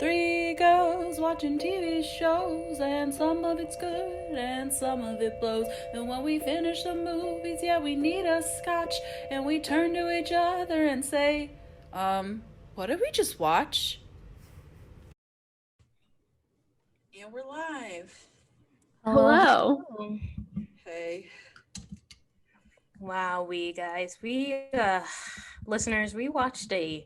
Three girls watching TV shows, and some of it's good and some of it blows. And when we finish the movies, yeah, we need a scotch, and we turn to each other and say, what did we just watch? And we're live. Hello. Hey. Wow, we listeners, we watched a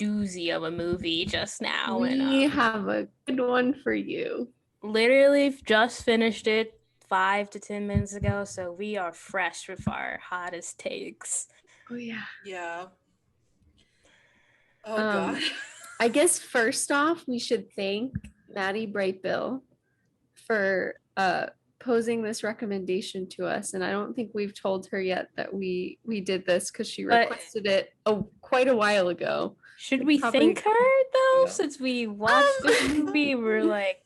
doozy of a movie just now, We and have a good one for you. literally just finished it 5 to 10 minutes ago, so we are fresh with our hottest takes. Oh yeah. Yeah. Oh God. I guess first off, we should thank Maddie Brightbill for posing this recommendation to us, and I don't think we've told her yet that we did this because she requested it quite a while ago. Should we thank her though, since we watched this movie? We're like,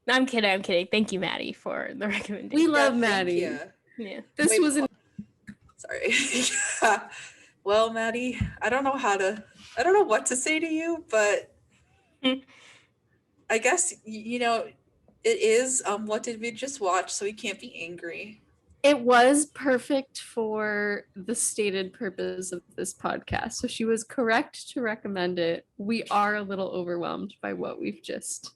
I'm kidding. Thank you, Maddie, for the recommendation. We love Maddie. Yeah. This wasn't. Sorry. Yeah. Well, Maddie, I don't know what to say to you, but I guess, it is, what did we just watch? So we can't be angry. It was perfect for the stated purpose of this podcast. So she was correct to recommend it. We are a little overwhelmed by what we've just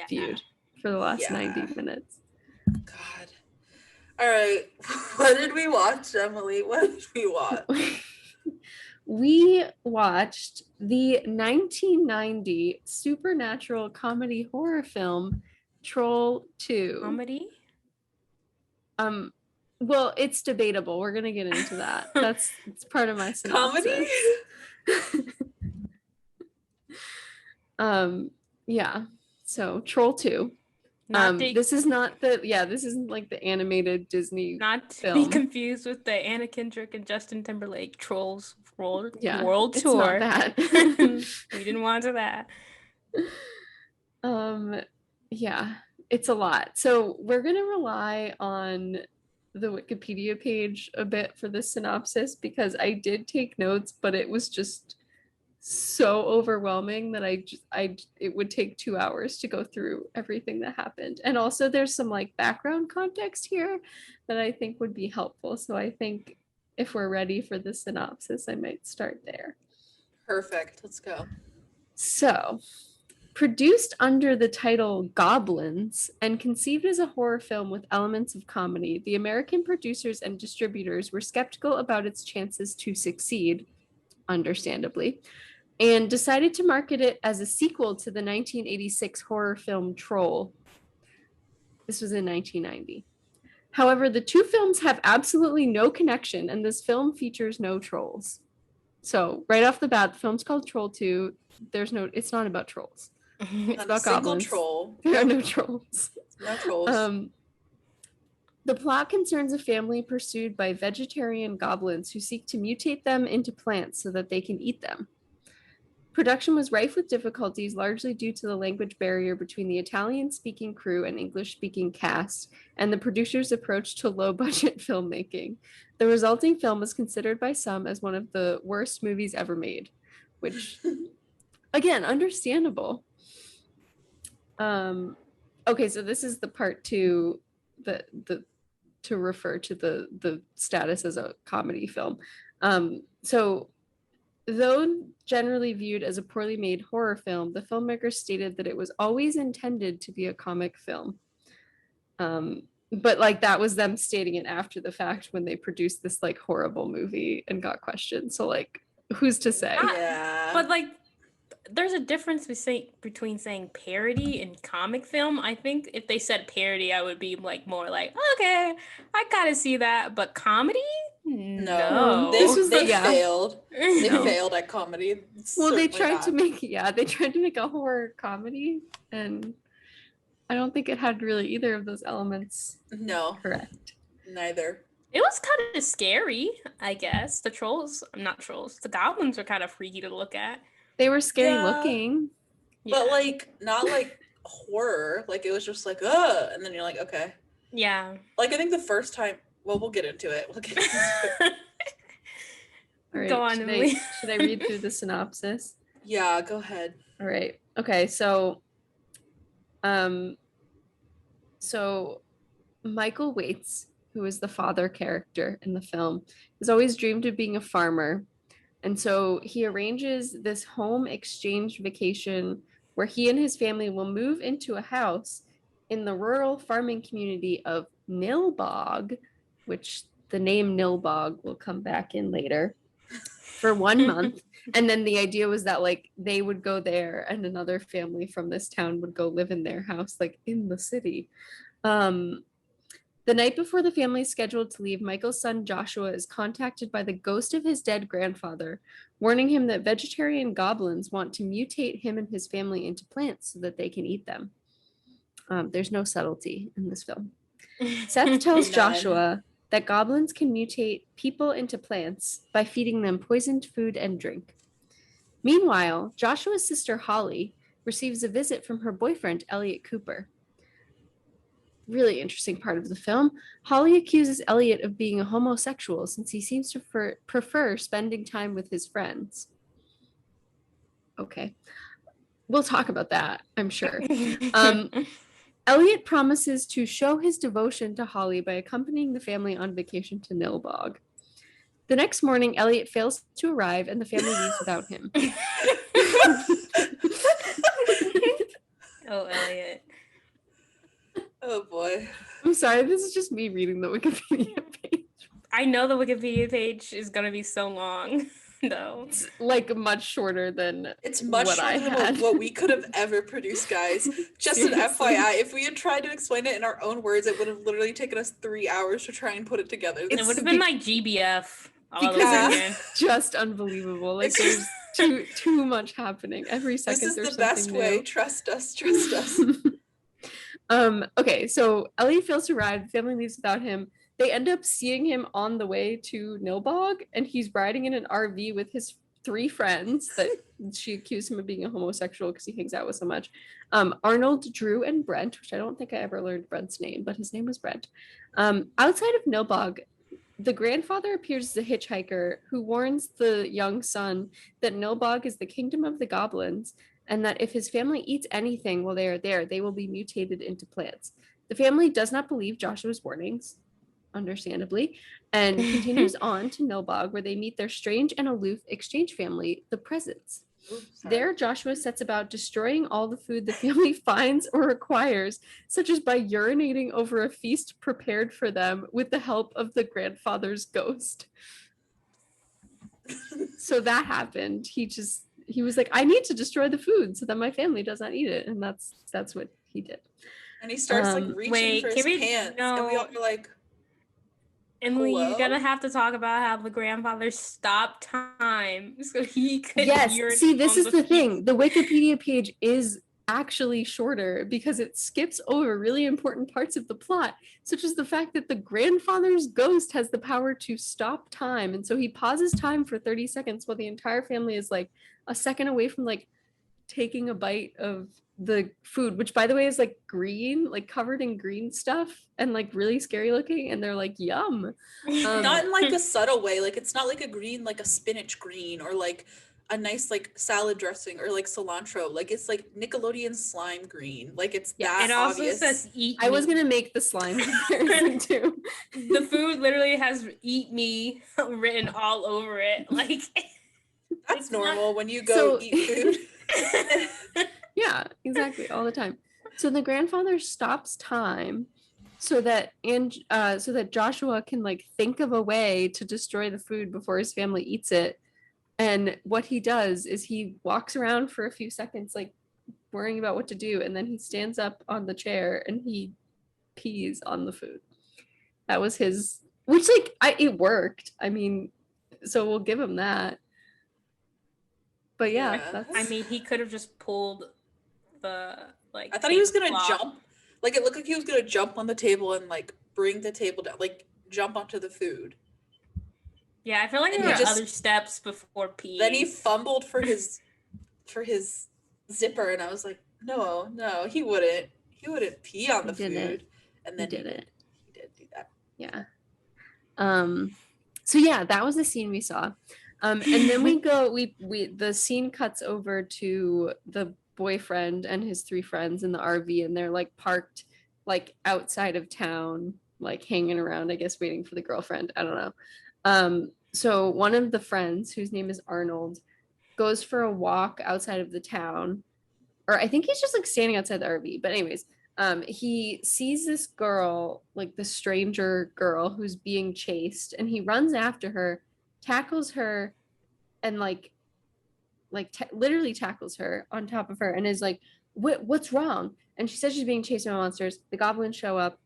viewed for the last 90 minutes. God. All right. What did we watch, Emily? What did we watch? We watched the 1990 supernatural comedy horror film Troll 2. Comedy? Well, it's debatable. We're gonna get into that. It's part of my synopsis. Comedy? Yeah. So Troll 2. This isn't like the animated Disney not film. Be confused with the Anna Kendrick and Justin Timberlake Trolls World it's Tour. Not that. We didn't want to that. Yeah, it's a lot. So we're gonna rely on the Wikipedia page a bit for this synopsis because I did take notes, but it was just so overwhelming that it would take 2 hours to go through everything that happened. And also there's some like background context here that I think would be helpful. So I think if we're ready for the synopsis, I might start there. Perfect. Let's go. So, produced under the title Goblins and conceived as a horror film with elements of comedy, the American producers and distributors were skeptical about its chances to succeed, understandably, and decided to market it as a sequel to the 1986 horror film Troll. This was in 1990. However, the two films have absolutely no connection, and this film features no trolls. So, right off the bat, the film's called Troll 2. It's not about trolls. It's about goblins. Troll. There are no trolls. No trolls. The plot concerns a family pursued by vegetarian goblins who seek to mutate them into plants so that they can eat them. Production was rife with difficulties, largely due to the language barrier between the Italian-speaking crew and English-speaking cast, and the producers' approach to low-budget filmmaking. The resulting film was considered by some as one of the worst movies ever made, which, again, understandable. Okay, so this is the part two to refer to the status as a comedy film. So though generally viewed as a poorly made horror film, the filmmakers stated that it was always intended to be a comic film. But like that was them stating it after the fact when they produced this like horrible movie and got questioned. So like, who's to say? Yeah. But like, there's a difference between saying parody and comic film. I think if they said parody, I would be like more like, okay, I gotta see that. But comedy? No. They failed. They failed at comedy. Well, they tried to make a horror comedy, and I don't think it had really either of those elements. No. Correct. Neither. It was kind of scary, I guess. The goblins were kind of freaky to look at. They were scary looking. But like not like horror. Like it was just like, and then you're like, okay. Yeah. Like I think the first time, well, we'll get into it. All right, go on, should I read through the synopsis? Yeah, go ahead. All right. Okay, so so Michael Waits, who is the father character in the film, has always dreamed of being a farmer. And so he arranges this home exchange vacation where he and his family will move into a house in the rural farming community of Nilbog, which the name Nilbog will come back in later, for 1 month. And then the idea was that like they would go there and another family from this town would go live in their house, like in the city. The night before the family is scheduled to leave, Michael's son Joshua is contacted by the ghost of his dead grandfather, warning him that vegetarian goblins want to mutate him and his family into plants so that they can eat them. There's no subtlety in this film. Seth tells None. Joshua that goblins can mutate people into plants by feeding them poisoned food and drink. Meanwhile, Joshua's sister Holly receives a visit from her boyfriend, Elliot Cooper. Really interesting part of the film. Holly accuses Elliot of being a homosexual since he seems to prefer spending time with his friends. Okay. We'll talk about that, I'm sure. Elliot promises to show his devotion to Holly by accompanying the family on vacation to Nilbog. The next morning, Elliot fails to arrive and the family leaves without him. Oh, Elliot. Oh boy. I'm sorry, this is just me reading the Wikipedia page. I know the Wikipedia page is gonna be so long, though. It's like much shorter than It's much what I shorter had. than what we could have ever produced, guys. Just an Seriously. FYI, if we had tried to explain it in our own words, it would have literally taken us 3 hours to try and put it together. It It's would have been like GBF all over because again. just unbelievable. Like It's there's too much happening every This second. is There's the best something way. new. Trust us. Trust us. Okay, so Elliot fails to arrive. The family leaves without him. They end up seeing him on the way to Nilbog, and he's riding in an RV with his 3 friends that she accused him of being a homosexual because he hangs out with so much. Arnold, Drew, and Brent, which I don't think I ever learned Brent's name, but his name was Brent. Outside of Nilbog, the grandfather appears as a hitchhiker who warns the young son that Nilbog is the kingdom of the goblins, and that if his family eats anything while they are there, they will be mutated into plants. The family does not believe Joshua's warnings, understandably, and continues on to Nilbog, where they meet their strange and aloof exchange family, the Presents. There, Joshua sets about destroying all the food the family finds or acquires, such as by urinating over a feast prepared for them with the help of the grandfather's ghost. So that happened. He was like, I need to destroy the food so that my family does not eat it, and that's what he did. And he starts like reaching Wait, for can his we- pants, no. and we all were like, Emily, Hello? you're gonna have to talk about how the grandfather stopped time so he could Yes, urinate see, this on is the feast. thing. The Wikipedia page is actually shorter because it skips over really important parts of the plot, such as the fact that the grandfather's ghost has the power to stop time. And so he pauses time for 30 seconds while the entire family is like a second away from like taking a bite of the food, which by the way is like green, like covered in green stuff and like really scary looking. And they're like, yum. not in like a subtle way. Like it's not like a green, like a spinach green, or like a nice like salad dressing, or like cilantro. Like it's like Nickelodeon slime green. Like it's that It also obvious. says eat I was me. gonna make the slime comparison too. The food literally has eat me written all over it. Like That's it's not- normal when you go So- eat food. Yeah, exactly, all the time. So the grandfather stops time so that Joshua can like think of a way to destroy the food before his family eats it. And what he does is he walks around for a few seconds like worrying about what to do, and then he stands up on the chair and he pees on the food. That was his, which like it worked. I mean, so we'll give him that. But yeah, Yeah. that's I mean, he could have just pulled the like. I thought he was gonna tablecloth. jump. Like it looked like he was gonna jump on the table and like bring the table down, like jump onto the food. Yeah, I feel like And there he were just- other steps before pee. Then he fumbled for his zipper, and I was like, no, he wouldn't. He wouldn't pee on the He didn't. food. And then he did it. He did do that. Yeah. So yeah, that was the scene we saw. And then the scene cuts over to the boyfriend and his 3 friends in the RV, and they're like parked like outside of town, like hanging around, I guess, waiting for the girlfriend. I don't know. So one of the friends, whose name is Arnold, goes for a walk outside of the town, or I think he's just like standing outside the RV. But anyways, he sees this girl, like the stranger girl who's being chased, and he runs after her, tackles her, and literally tackles her on top of her, and is like, what's wrong? And she says she's being chased by monsters. The goblins show up.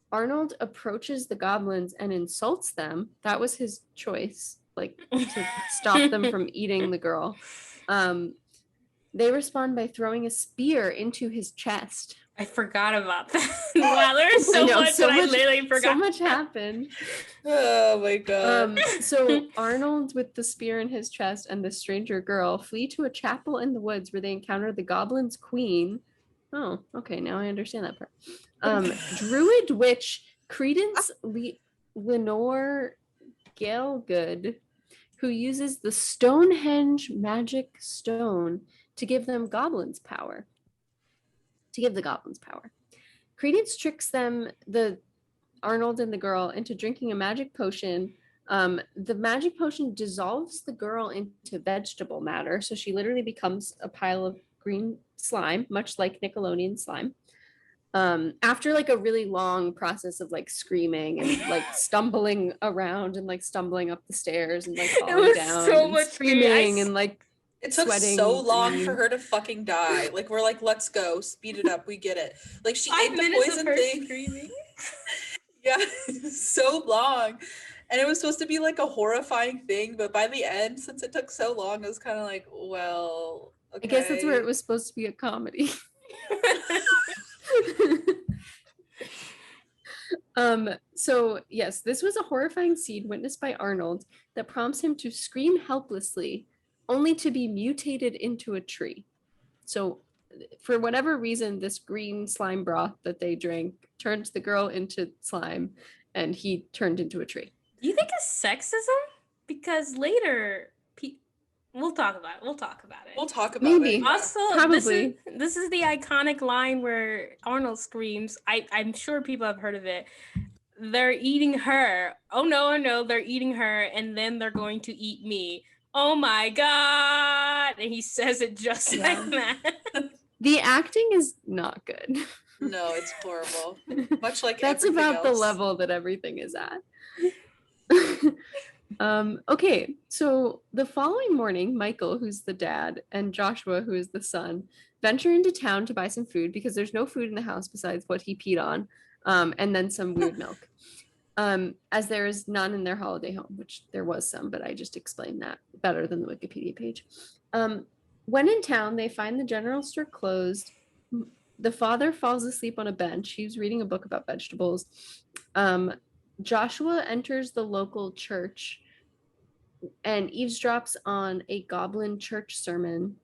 Arnold approaches the goblins and insults them. That was his choice, like to stop them from eating the girl. They respond by throwing a spear into his chest. I forgot about that. Wow, there's so much that I literally forgot. So much happened. Oh my god. So Arnold, with the spear in his chest, and the stranger girl flee to a chapel in the woods where they encounter the goblin's queen. Oh, okay, now I understand that part. Druid witch Credence Lenore Galegood, who uses the Stonehenge magic stone to give the goblins power. Credence tricks them, the Arnold and the girl, into drinking a magic potion. The magic potion dissolves the girl into vegetable matter, so she literally becomes a pile of green slime, much like Nickelodeon slime. After like a really long process of like screaming and like stumbling around and like stumbling up the stairs and like falling down, so much screaming and like it took so long for her to fucking die. Like we're like, let's go, speed it up, we get it. Like she ate the poison thing. Screaming. Yeah, so long. And it was supposed to be like a horrifying thing, but by the end, since it took so long, it was kind of like, well, okay. I guess that's where it was supposed to be a comedy. So yes, this was a horrifying scene witnessed by Arnold that prompts him to scream helplessly, only to be mutated into a tree. So for whatever reason, this green slime broth that they drank turned the girl into slime, and he turned into a tree. Do you think it's sexism? Because later, we'll talk about it. Maybe. Also, probably. This is the iconic line where Arnold screams. I'm sure people have heard of it. They're eating her. Oh no, they're eating her, and then they're going to eat me. Oh my god! And he says it just like that. The acting is not good. No, it's horrible. Much like that's about the level that everything is at. Okay, so the following morning, Michael, who's the dad, and Joshua, who is the son, venture into town to buy some food because there's no food in the house besides what he peed on, and then some weird milk. As there is none in their holiday home, which there was some, but I just explained that better than the Wikipedia page. When in town, they find the general store closed. The father falls asleep on a bench. He was reading a book about vegetables. Joshua enters the local church and eavesdrops on a goblin church sermon,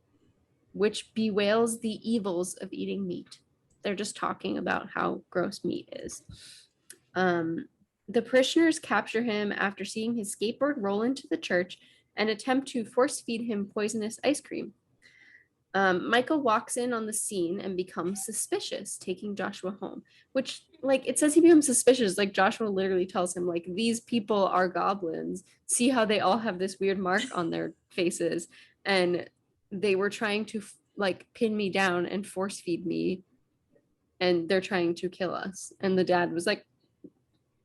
which bewails the evils of eating meat. They're just talking about how gross meat is. The parishioners capture him after seeing his skateboard roll into the church and attempt to force feed him poisonous ice cream. Michael walks in on the scene and becomes suspicious, taking Joshua home, which, like, it says he becomes suspicious. Like, Joshua literally tells him, like, these people are goblins. See how they all have this weird mark on their faces. And they were trying to, like, pin me down and force feed me. And they're trying to kill us. And the dad was like,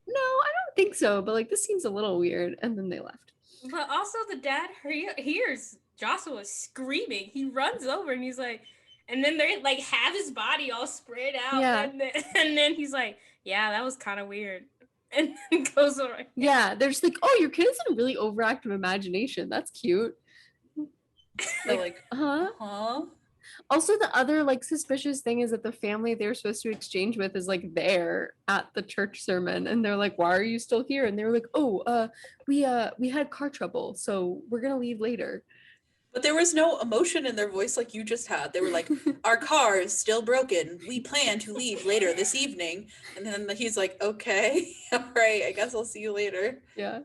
no, I don't think so. But, like, this seems a little weird. And then they left. But also the dad hears Joshua screaming. He runs over and he's like, and then they like have his body all spread out. Yeah. And then he's like, yeah, that was kind of weird. And then goes over. Yeah, they're just like, oh, your kid has a really overactive imagination. That's cute. Like, huh? Also, the other like suspicious thing is that the family they're supposed to exchange with is like there at the church sermon, and they're like, "Why are you still here?" And they're like, "Oh, we had car trouble, so we're gonna leave later." But there was no emotion in their voice like you just had. They were like, "Our car is still broken. We plan to leave later this evening." And then he's like, "Okay, all right, I guess I'll see you later." Yeah.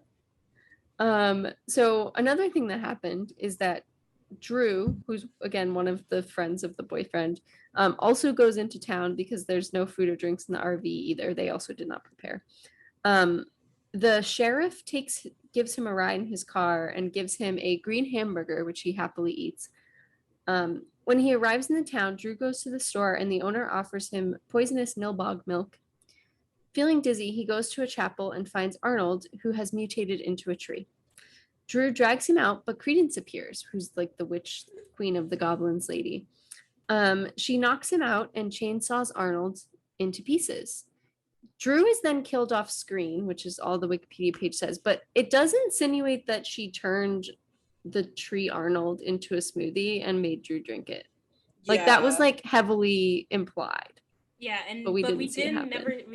So another thing that happened is that Drew, who's again one of the friends of the boyfriend, also goes into town because there's no food or drinks in the RV either. They also did not prepare. The sheriff gives him a ride in his car and gives him a green hamburger, which he happily eats. When he arrives in the town, Drew goes to the store and the owner offers him poisonous Nilbog milk. Feeling dizzy, he goes to a chapel and finds Arnold, who has mutated into a tree. Drew drags him out, but Credence appears, who's like the witch queen of the goblins lady. She knocks him out and chainsaws Arnold into pieces. Drew is then killed off screen, which is all the Wikipedia page says, but it does insinuate that she turned the tree Arnold into a smoothie and made Drew drink it. Like that was like heavily implied. Yeah, and but we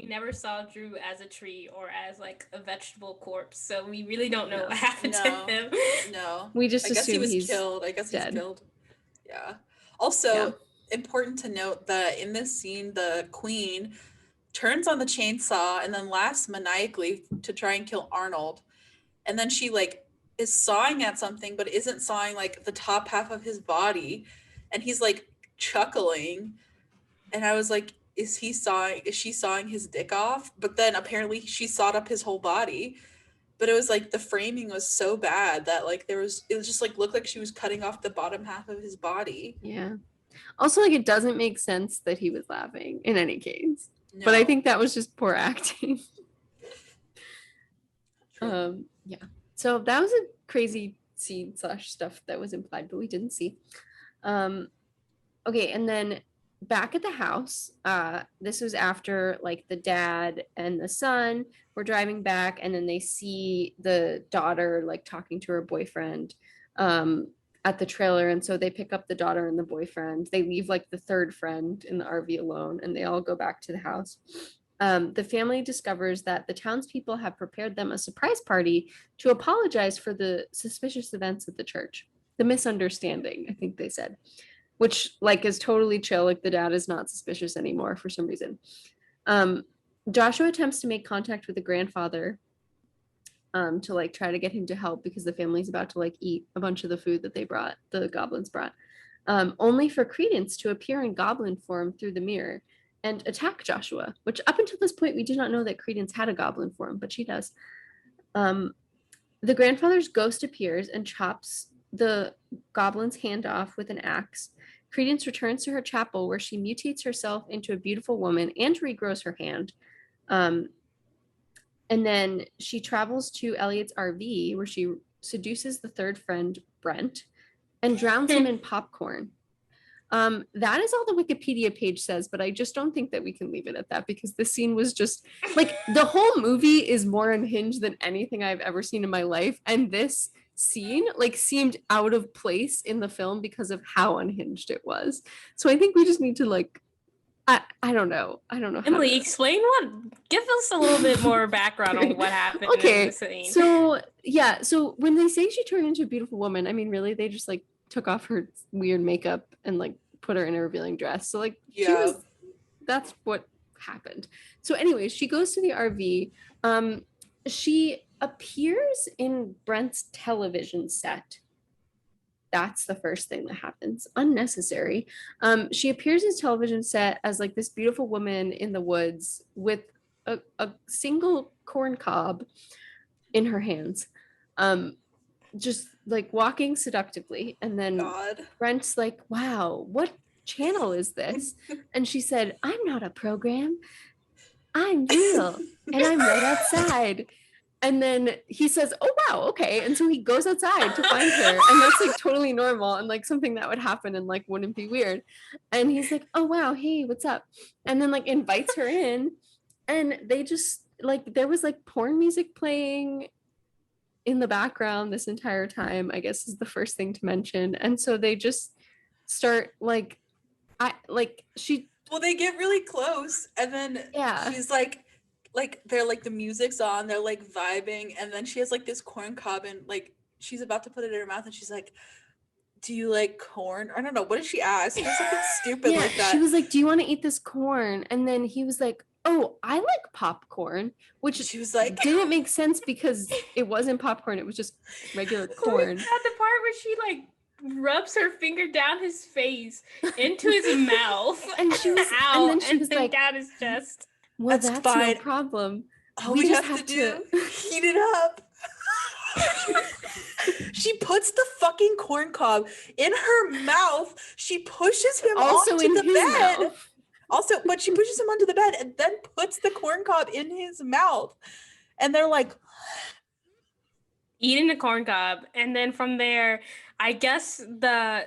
never saw Drew as a tree or as like a vegetable corpse, so we really don't know what happened to him. No, we just I guess assume he's killed. I guess dead. He's killed. Yeah. Also, important to note that in this scene, the queen turns on the chainsaw and then laughs maniacally to try and kill Arnold, and then she like is sawing at something, but isn't sawing like the top half of his body, and he's like chuckling, and I was like, is she sawing his dick off? But then apparently she sawed up his whole body. But it was like the framing was so bad that like it was just like looked like she was cutting off the bottom half of his body. Yeah. Also, like it doesn't make sense that he was laughing in any case. No. But I think that was just poor acting. Yeah. So that was a crazy scene / stuff that was implied, but we didn't see. Okay, and then back at the house, this was after like the dad and the son were driving back, and then they see the daughter like talking to her boyfriend at the trailer, and so they pick up the daughter and the boyfriend. They leave like the third friend in the RV alone, and they all go back to the house. The family discovers that the townspeople have prepared them a surprise party to apologize for the suspicious events at the church. The misunderstanding, I think they said, which like is totally chill. Like the dad is not suspicious anymore for some reason. Joshua attempts to make contact with the grandfather to like try to get him to help because the family's about to like eat a bunch of the food that the goblins brought, only for Credence to appear in goblin form through the mirror and attack Joshua, which up until this point we did not know that Credence had a goblin form, but she does. The grandfather's ghost appears and chops the goblin's hand off with an axe. Credence returns to her chapel where she mutates herself into a beautiful woman and regrows her hand. And then she travels to Elliot's RV where she seduces the third friend, Brent, and drowns him in popcorn. That is all the Wikipedia page says, but I just don't think that we can leave it at that because the scene was just like the whole movie is more unhinged than anything I've ever seen in my life. And this scene like seemed out of place in the film because of how unhinged it was. So I think we just need to like, I don't know. Emily, explain give us a little bit more background on what happened in the scene. So when they say she turned into a beautiful woman, I mean, really, they just like took off her weird makeup and like put her in a revealing dress. So like that's what happened. So anyways, she goes to the RV. She appears in Brent's television set. That's the first thing that happens. Unnecessary. She appears in his television set as like this beautiful woman in the woods with a single corn cob in her hands. Just like walking seductively. And then Brent's like, wow, what channel is this? And she said, I'm not a program. I'm real. And I'm right outside. And then he says, oh, wow, okay. And so he goes outside to find her. And that's like totally normal and like something that would happen and like wouldn't be weird. And he's like, oh, wow, hey, what's up? And then like invites her in. And they just like, there was like porn music playing in the background this entire time, I guess is the first thing to mention. And so they just start like, well, they get really close. And then she's like they're like the music's on, they're like vibing, and then she has like this corn cob and like she's about to put it in her mouth and she's like, do you like corn? I don't know, what did she ask? It was something stupid like that. She was like, do you want to eat this corn? And then he was like, oh, I like popcorn, which She was like, didn't make sense because it wasn't popcorn, it was just regular corn. At the part where she like rubs her finger down his face into his mouth And she was, out, and then she was then like, down his chest. well, That's that's fine. no problem. all we have to do, heat it up. She puts the fucking corn cob in her mouth. She pushes him Also onto in the his bed. mouth. Also, but she pushes him onto the bed and then puts the corn cob in his mouth. And they're like, Eating the corn cob, and then from there, I guess the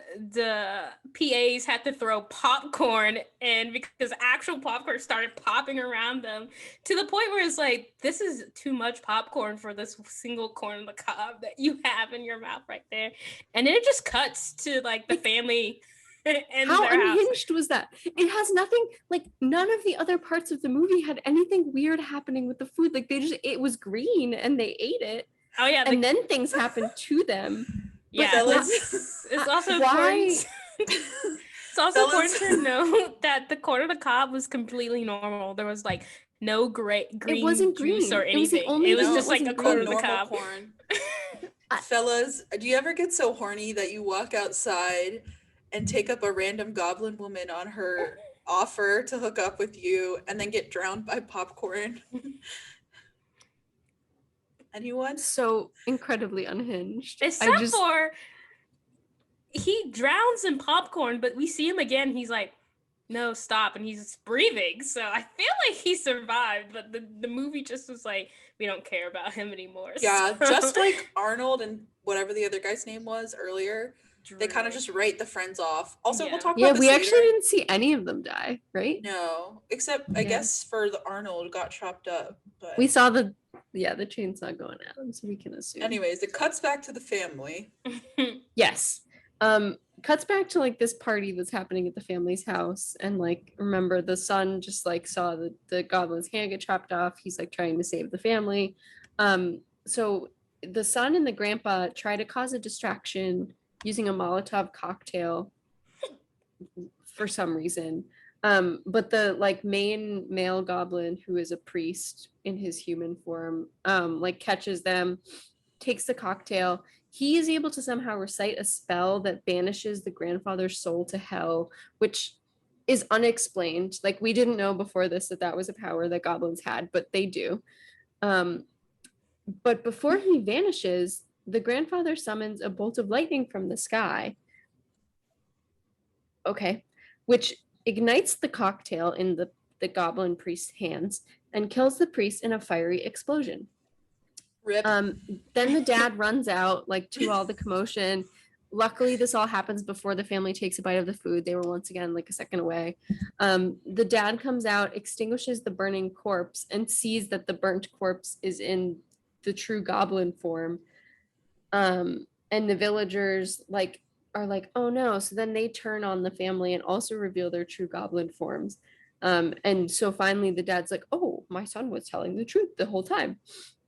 PAs had to throw popcorn in because actual popcorn started popping around them to the point where it's like, this is too much popcorn for this single corn on the cob that you have in your mouth right there. And then it just cuts to like the family and How their house. unhinged was that? It has nothing, like none of the other parts of the movie had anything weird happening with the food. Like it was green and they ate it. Oh yeah, And then things happened to them. yeah. fellas, It's also why? important. It's also Fellas. important to note that the corn on the cob was completely normal. There was like no green wasn't juice green. or It was the anything. only It was thing just that like a wasn't corn green. on the normal cob. corn. I- Fellas, do you ever get so horny that you walk outside and take up a random goblin woman on her offer to hook up with you and then get drowned by popcorn? Anyone? So incredibly unhinged. Except for he drowns in popcorn, but we see him again. He's like, no, stop. And he's breathing. So I feel like he survived, but the movie just was like, we don't care about him anymore. Yeah, So- just like Arnold and whatever the other guy's name was earlier, they kind of Drew. just write the friends off. Also, Yeah. we'll talk Yeah, about this we actually later. didn't see any of them die, right? No, except I Yeah. guess for the Arnold got chopped up. But We saw the chainsaw going at him, so we can assume. anyways, it cuts back to the family. Yes. Cuts back to like this party that's happening at the family's house, and like remember the son just like saw the goblin's hand get chopped off. He's like trying to save the family. So the son and the grandpa try to cause a distraction using a Molotov cocktail for some reason. But the like main male goblin, who is a priest in his human form, like catches them, takes the cocktail. He is able to somehow recite a spell that banishes the grandfather's soul to hell, which is unexplained. Like we didn't know before this that was a power that goblins had, but they do. But before he vanishes, the grandfather summons a bolt of lightning from the sky. Okay, which ignites the cocktail in the goblin priest's hands and kills the priest in a fiery explosion. Rip. Then the dad runs out, like to all the commotion. Luckily, this all happens before the family takes a bite of the food. They were once again like a second away. The dad comes out, extinguishes the burning corpse, and sees that the burnt corpse is in the true goblin form. And the villagers are like, oh no. So then they turn on the family and also reveal their true goblin forms. And so finally the dad's like, oh, my son was telling the truth the whole time.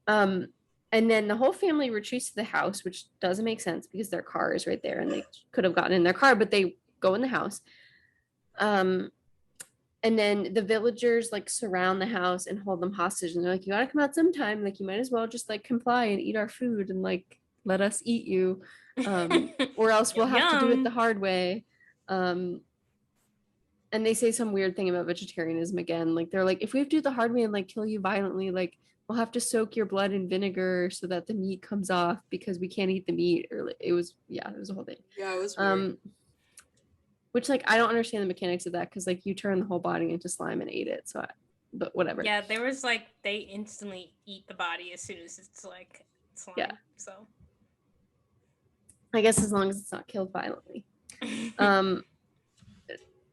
And then the whole family retreats to the house, which doesn't make sense because their car is right there and they could have gotten in their car, but they go in the house. And then the villagers like surround the house and hold them hostage. And they're like, you gotta come out sometime. Like, you might as well just like comply and eat our food and like let us eat you. Or else we'll have to do it the hard way. And they say some weird thing about vegetarianism again. Like, they're like, if we have to do the hard way and like kill you violently, like we'll have to soak your blood in vinegar so that the meat comes off because we can't eat the meat. Or it was a whole thing. Yeah, it was weird. Which like I don't understand the mechanics of that because like you turn the whole body into slime and ate it. So, but whatever. Yeah, there was like they instantly eat the body as soon as it's like slime. Yeah. So I guess as long as it's not killed violently.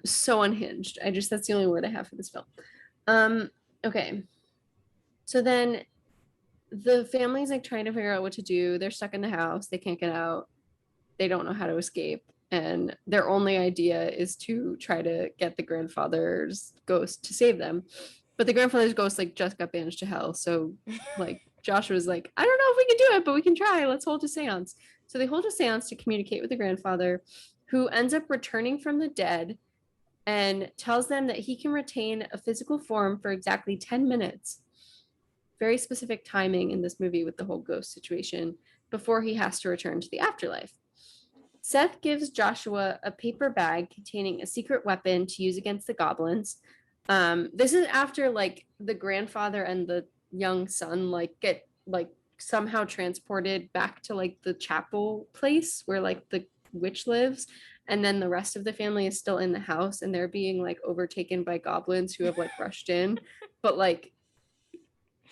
So unhinged. That's the only word I have for this film. Okay. So then the family's like trying to figure out what to do. They're stuck in the house. They can't get out. They don't know how to escape. And their only idea is to try to get the grandfather's ghost to save them. But the grandfather's ghost like just got banished to hell. So like Joshua's like, I don't know if we can do it, but we can try. Let's hold a seance. So they hold a seance to communicate with the grandfather, who ends up returning from the dead and tells them that he can retain a physical form for exactly 10 minutes. Very specific timing in this movie with the whole ghost situation before he has to return to the afterlife. Seth gives Joshua a paper bag containing a secret weapon to use against the goblins. This is after like the grandfather and the young son like get like somehow transported back to like the chapel place where like the witch lives, and then the rest of the family is still in the house and they're being like overtaken by goblins who have like rushed in, but like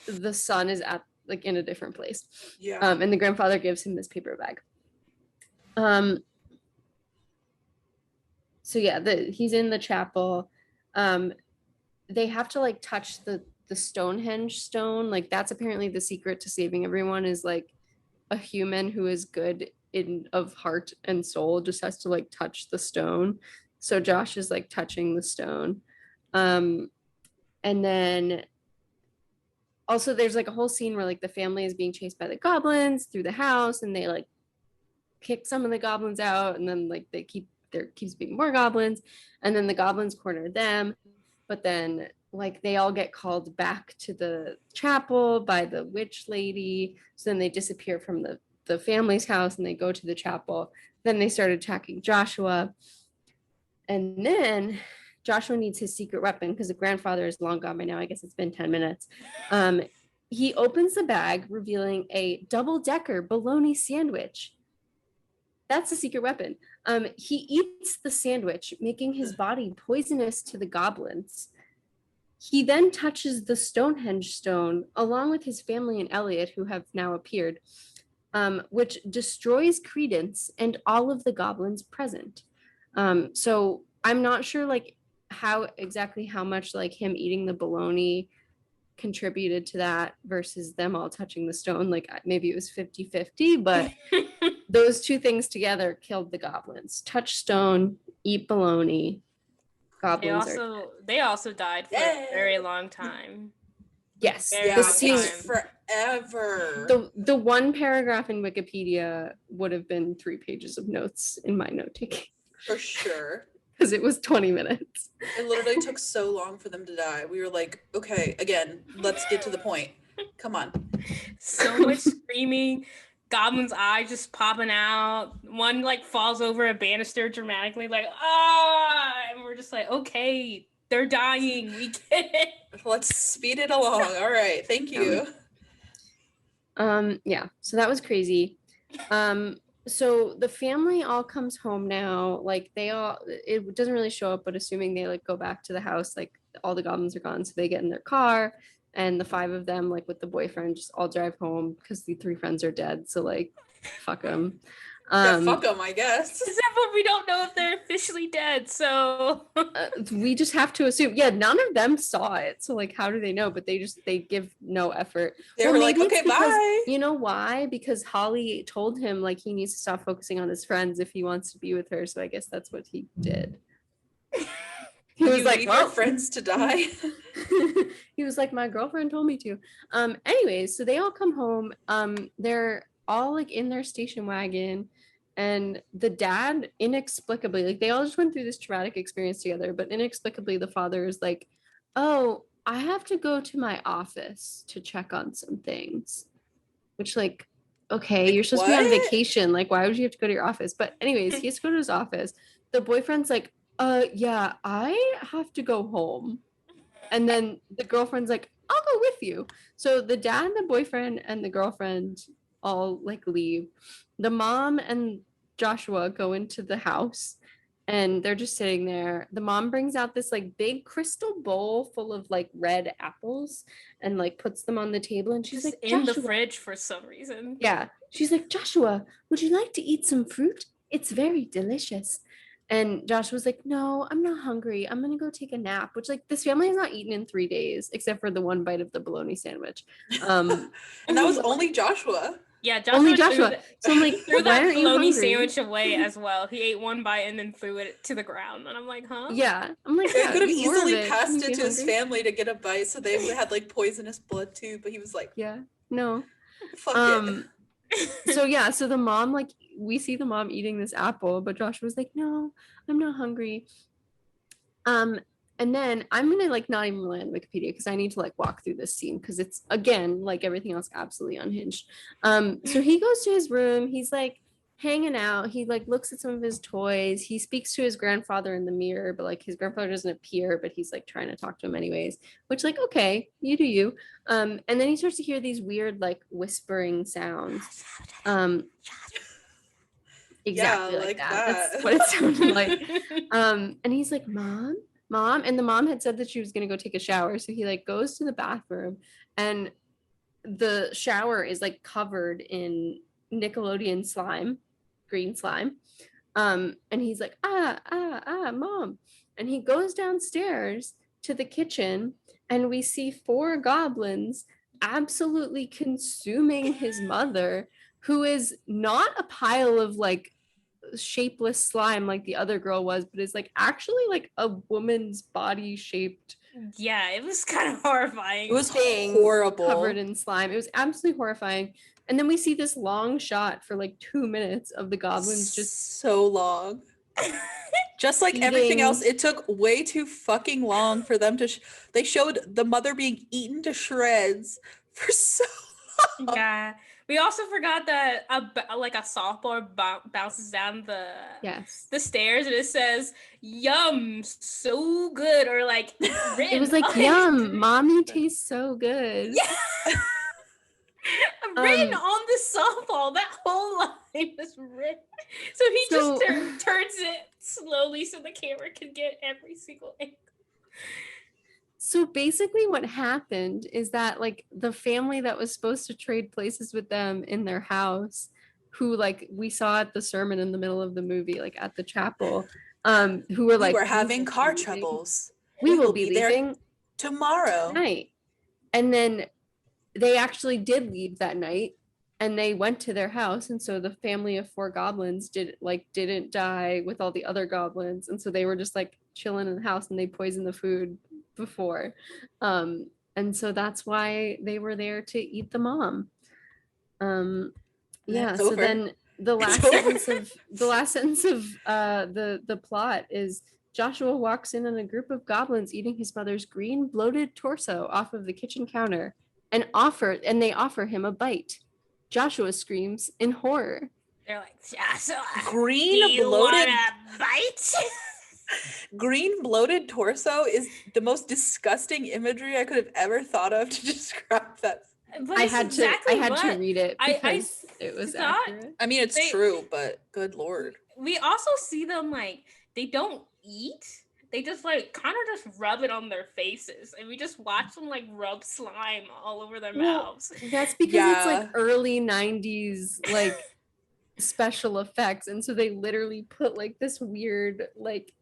the son is at like in a different place. Yeah. And the grandfather gives him this paper bag. So yeah, he's in the chapel. They have to like touch the Stonehenge stone. Like that's apparently the secret to saving everyone, is like a human who is good of heart and soul just has to like touch the stone. So Josh is like touching the stone. And then also there's like a whole scene where like the family is being chased by the goblins through the house, and they like kick some of the goblins out, and then like there keeps being more goblins, and then the goblins corner them, but then like they all get called back to the chapel by the witch lady, so then they disappear from the family's house and they go to the chapel. Then they start attacking Joshua, and then Joshua needs his secret weapon because the grandfather is long gone by now. I guess it's been 10 minutes. He opens the bag, revealing a double-decker bologna sandwich. That's the secret weapon. He eats the sandwich, making his body poisonous to the goblins. He then touches the Stonehenge stone along with his family and Elliot, who have now appeared, which destroys Credence and all of the goblins present. So I'm not sure like how much like him eating the bologna contributed to that versus them all touching the stone. Like maybe it was 50-50, but those two things together killed the goblins. Touch stone, eat bologna. Goblins they also died for a very long time. Yes, the scene forever. The one paragraph in Wikipedia would have been 3 pages of notes in my note taking. For sure. Because it was 20 minutes. It literally took so long for them to die. We were like, okay, again, let's get to the point. Come on. So much screaming, goblins' eyes just popping out. One like falls over a banister dramatically, like, and we're just like, okay, they're dying. We get it. Let's speed it along. All right, thank you. Yeah, so that was crazy. So the family all comes home now. Like it doesn't really show up, but assuming they like go back to the house, like all the goblins are gone, so they get in their car, and the 5 of them, like with the boyfriend, just all drive home because the 3 friends are dead. So like, fuck them. Yeah, fuck them, I guess. Except for we don't know if they're officially dead, so we just have to assume. Yeah, none of them saw it, so like, how do they know? But they give no effort. They were like, okay, bye. You know why? Because Holly told him like he needs to stop focusing on his friends if he wants to be with her. So I guess that's what he did. He was like, "Well, your friends to die." He was like, my girlfriend told me to. Anyways, so they all come home. They're all like in their station wagon. And the dad inexplicably, like they all just went through this traumatic experience together, but inexplicably the father is like, oh, I have to go to my office to check on some things. Which like, okay, like, you're supposed to be on vacation. Like, why would you have to go to your office? But anyways, he has to go to his office. The boyfriend's like, yeah, I have to go home. And then the girlfriend's like, I'll go with you. So the dad, the boyfriend, and the girlfriend all like leave. The mom and Joshua go into the house and they're just sitting there. The mom brings out this like big crystal bowl full of like red apples and like puts them on the table, and she's just like, in the fridge for some reason. Yeah. She's like, Joshua, would you like to eat some fruit? It's very delicious. And Josh was like, no, I'm not hungry. I'm going to go take a nap, which like this family has not eaten in 3 days, except for the one bite of the bologna sandwich. And that was only Joshua. Yeah, Joshua. Only Joshua. So I'm like, threw that bologna sandwich away as well. He ate one bite and then threw it to the ground. And I'm like, huh? Yeah. I'm like, he could have easily passed it to his family to get a bite, so they had like poisonous blood too. But he was like, yeah, no. Fuck it. So yeah, so the mom, like, we see the mom eating this apple, but Josh was like, no, I'm not hungry. And then I'm gonna like not even rely on Wikipedia because I need to like walk through this scene because it's again like everything else absolutely unhinged. So he goes to his room, he's like hanging out, he like looks at some of his toys, he speaks to his grandfather in the mirror, but like his grandfather doesn't appear, but he's like trying to talk to him anyways, which like okay, you do you. And then he starts to hear these weird like whispering sounds. Exactly Yeah, like like that. that. That's what it sounded like. And he's like, mom, and the mom had said that she was gonna go take a shower, so he like goes to the bathroom, and the shower is like covered in Nickelodeon slime, green slime. And he's like, mom, and he goes downstairs to the kitchen, and we see four goblins absolutely consuming his mother, who is not a pile of like shapeless slime like the other girl was, but is like actually like a woman's body shaped Yeah, it was kind of horrifying. It was thing horrible. covered in slime. It was absolutely horrifying. And then we see this long shot for like 2 minutes of the goblins just so long. Just like everything eating. else, it took way too fucking long for them to. They showed the mother being eaten to shreds for so long. Yeah. We also forgot that like a softball bounces down the Yes. the stairs and it says "Yum, so good," or like It was like, yum, mommy tastes so good. Yeah. Written on the softball. That whole line was written. So he just turns it slowly so the camera can get every single angle. So basically what happened is that like the family that was supposed to trade places with them in their house, who like we saw at the sermon in the middle of the movie, like at the chapel, who were like, we were having car troubles. We will be leaving tomorrow night. And then they actually did leave that night and they went to their house. And so the family of four goblins didn't die with all the other goblins. And so they were just like chilling in the house and they poisoned the food before. And so that's why they were there to eat the mom. Yeah, so then the last sentence of the plot is Joshua walks in on a group of goblins eating his mother's green bloated torso off of the kitchen counter and they offer him a bite. Joshua screams in horror. They're like, Joshua, green do you bloated want a bite? Green bloated torso is the most disgusting imagery I could have ever thought of to describe that. But I had to read it because it was accurate. I mean, it's true, but good Lord. We also see them like, they don't eat. They just like kind of just rub it on their faces. And we just watch them like rub slime all over their mouths. That's because it's like early 90s, like special effects. And so they literally put like this weird, like,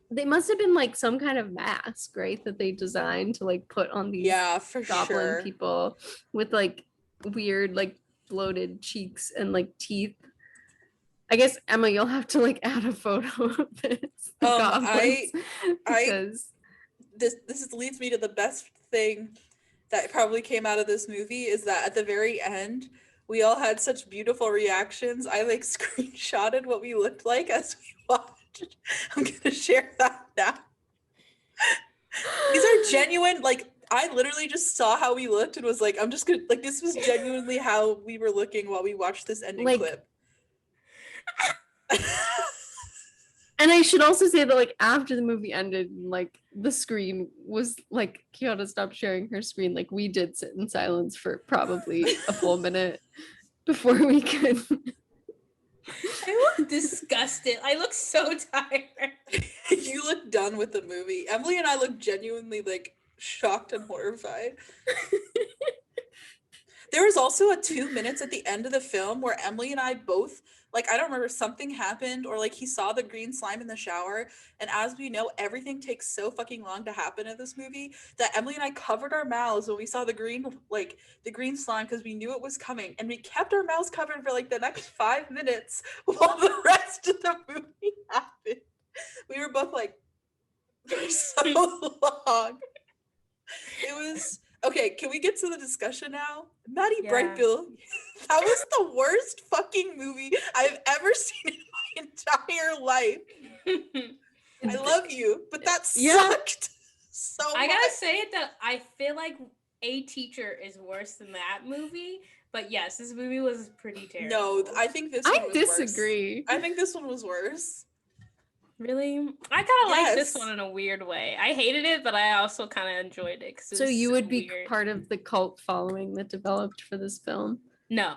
they must have been like some kind of mask, right? That they designed to like put on these goblin people with like weird, like bloated cheeks and like teeth. I guess Emma, you'll have to like add a photo of this. This leads me to the best thing that probably came out of this movie is that at the very end, we all had such beautiful reactions. I like screenshotted what we looked like as we watched. I'm gonna share that now. These are genuine, like I literally just saw how we looked and was like, I'm just gonna like this was genuinely how we were looking while we watched this ending clip. And I should also say that like after the movie ended, like the screen was like Kiana stopped sharing her screen. Like we did sit in silence for probably a full minute before we could. I look disgusted. I look so tired. You look done with the movie. Emily and I look genuinely like shocked and horrified. There was also a 2 minutes at the end of the film where Emily and I both, like, I don't remember, something happened or like he saw the green slime in the shower. And as we know, everything takes so fucking long to happen in this movie that Emily and I covered our mouths when we saw the green slime because we knew it was coming. And we kept our mouths covered for like the next 5 minutes while the rest of the movie happened. We were both like, for so long. It was... Okay, can we get to the discussion now? Maddie Brightbill, that was the worst fucking movie I've ever seen in my entire life. I love you, but that Yeah. sucked so much. I gotta say that I feel like A Teacher is worse than that movie. But yes, this movie was pretty terrible. No, I think this one I was disagree. worse. I think this one was worse. Really? I kind of like this Yes. one in a weird way. I hated it, but I also kind of enjoyed it. 'cause it So was you would be weird. part of the cult following that developed for this film? No.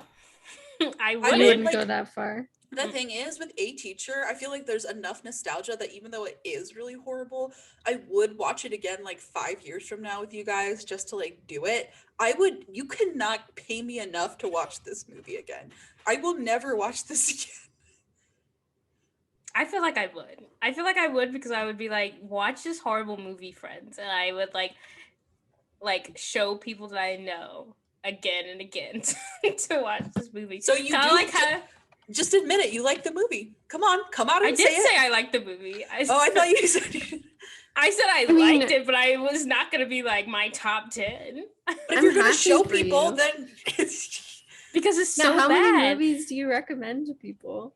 I You mean, wouldn't. wouldn't like- go that far. The thing is, with A Teacher, I feel like there's enough nostalgia that even though it is really horrible, I would watch it again like 5 years from now with you guys just to like do it. You cannot pay me enough to watch this movie again. I will never watch this again. I feel like I would. I feel like I would because I would be like, watch this horrible movie, friends, and I would like show people that I know again and again to watch this movie. So you Kinda do like how just admit it. You like the movie. Come on, come out I and did say say it. I liked the movie. Oh, I thought you said you. I said I mean- liked it, but I was not gonna be like my top 10 But if I'm you're gonna happy show for people, you. then because it's Now, so how bad. many movies do you recommend to people?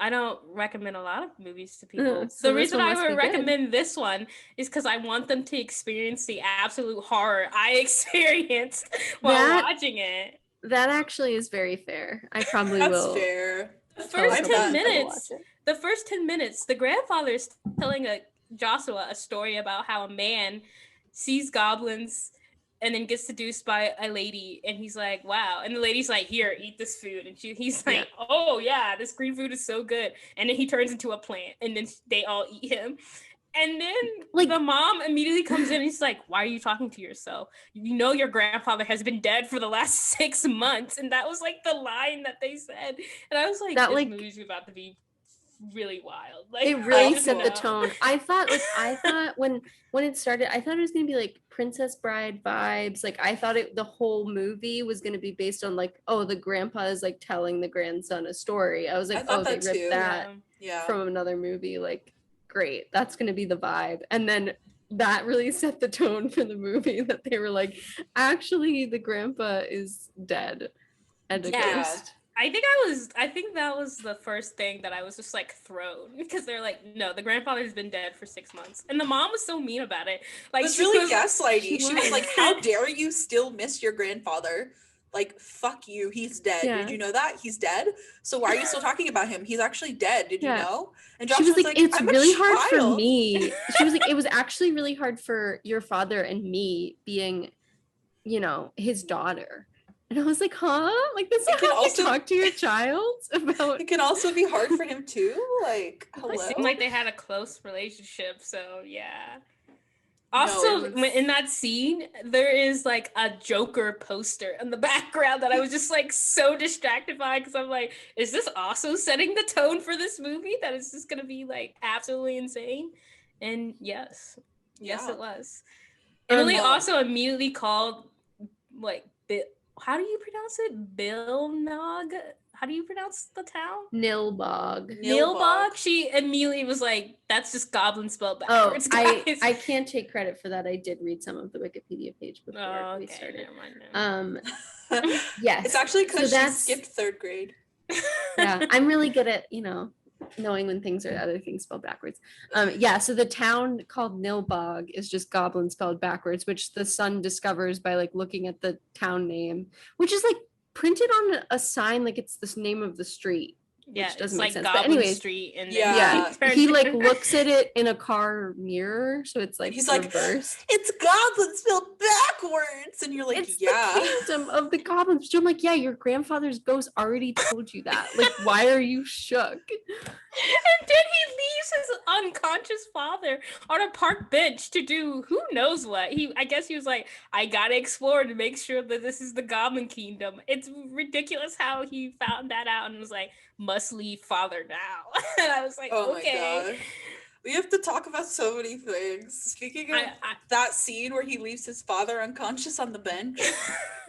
I don't recommend a lot of movies to people. So The this reason one I must would be good. recommend this one is because I want them to experience the absolute horror I experienced while That- watching it. That actually is very fair. I probably that's will. fair. The totally first I've go 10 done- back and minutes, watch it. the first 10 minutes, the grandfather is telling Joshua a story about how a man sees goblins and then gets seduced by a lady, and he's like, wow. And the lady's like, here, eat this food. And he's like, oh yeah, this green food is so good. And then he turns into a plant, and then they all eat him. And then Like- the mom immediately comes in and he's like, why are you talking to yourself? You know your grandfather has been dead for the last 6 months. And that was like the line that they said. And I was like, That, this like- movie's about to be really wild. Like, It I really don't set the know. tone. I thought when it started, I thought it was gonna be like Princess Bride vibes. Like I thought the whole movie was gonna be based on like, oh, the grandpa is like telling the grandson a story. I was I like, thought oh, they that ripped too. that Yeah. from another movie. Like, great, that's gonna be the vibe. And then that really set the tone for the movie that they were like, actually, the grandpa is dead and a Yeah. ghost. I think that was the first thing that I was just like thrown because they're like, no, the grandfather's been dead for 6 months. And the mom was so mean about it. Like It was she really was- gaslighty. she She was was. like, how dare you still miss your grandfather? Like, fuck you, he's dead. Yeah. Did you know that? He's dead? So why are you still talking about him? He's actually dead. Did Yeah. you know? And She Josh was like, it's "I'm a really hard for child." me. She was like, it was actually really hard for your father and me being, his daughter. And I was like, huh? Like, this is It can how you also- talk to your child about. It can also be hard for him too. Like, hello. It seemed like they had a close relationship, so yeah. Also, it was- in that scene, there is like a Joker poster in the background that I was just like so distracted by because I'm like, is this also setting the tone for this movie that is just gonna be like absolutely insane? And yes, yes, Yeah. it was. Emily Um, also immediately called like how do you pronounce it? Bilnog? How do you pronounce the town? Nilbog. Nilbog. She immediately was like, "That's just goblin spelled Oh, backwards." guys." I can't take credit for that. I did read some of the Wikipedia page before Oh, we okay, started. never mind. Yes. It's actually So because she that's- skipped third grade. Yeah, I'm really good at, knowing when things are other things spelled backwards. So the town called Nilbog is just goblin spelled backwards, which the son discovers by like looking at the town name, which is like printed on a sign like it's the name of the street. Yeah, doesn't it's make like sense, but Goblin anyways, Street, and Yeah. Yeah, turned he like it- looks at it in a car mirror, so it's like He's like, reversed. It's goblin spelled backwards. And you're like, It's yeah. the kingdom of the goblins. So I'm like, yeah, your grandfather's ghost already told you that. Like, why are you shook? And then he leaves his unconscious father on a park bench to do who knows what. I guess he was like, I gotta explore to make sure that this is the Goblin Kingdom. It's ridiculous how he found that out and was like, must leave father now. And I was like, Oh okay. my god. We have to talk about so many things. Speaking of I- that scene where he leaves his father unconscious on the bench,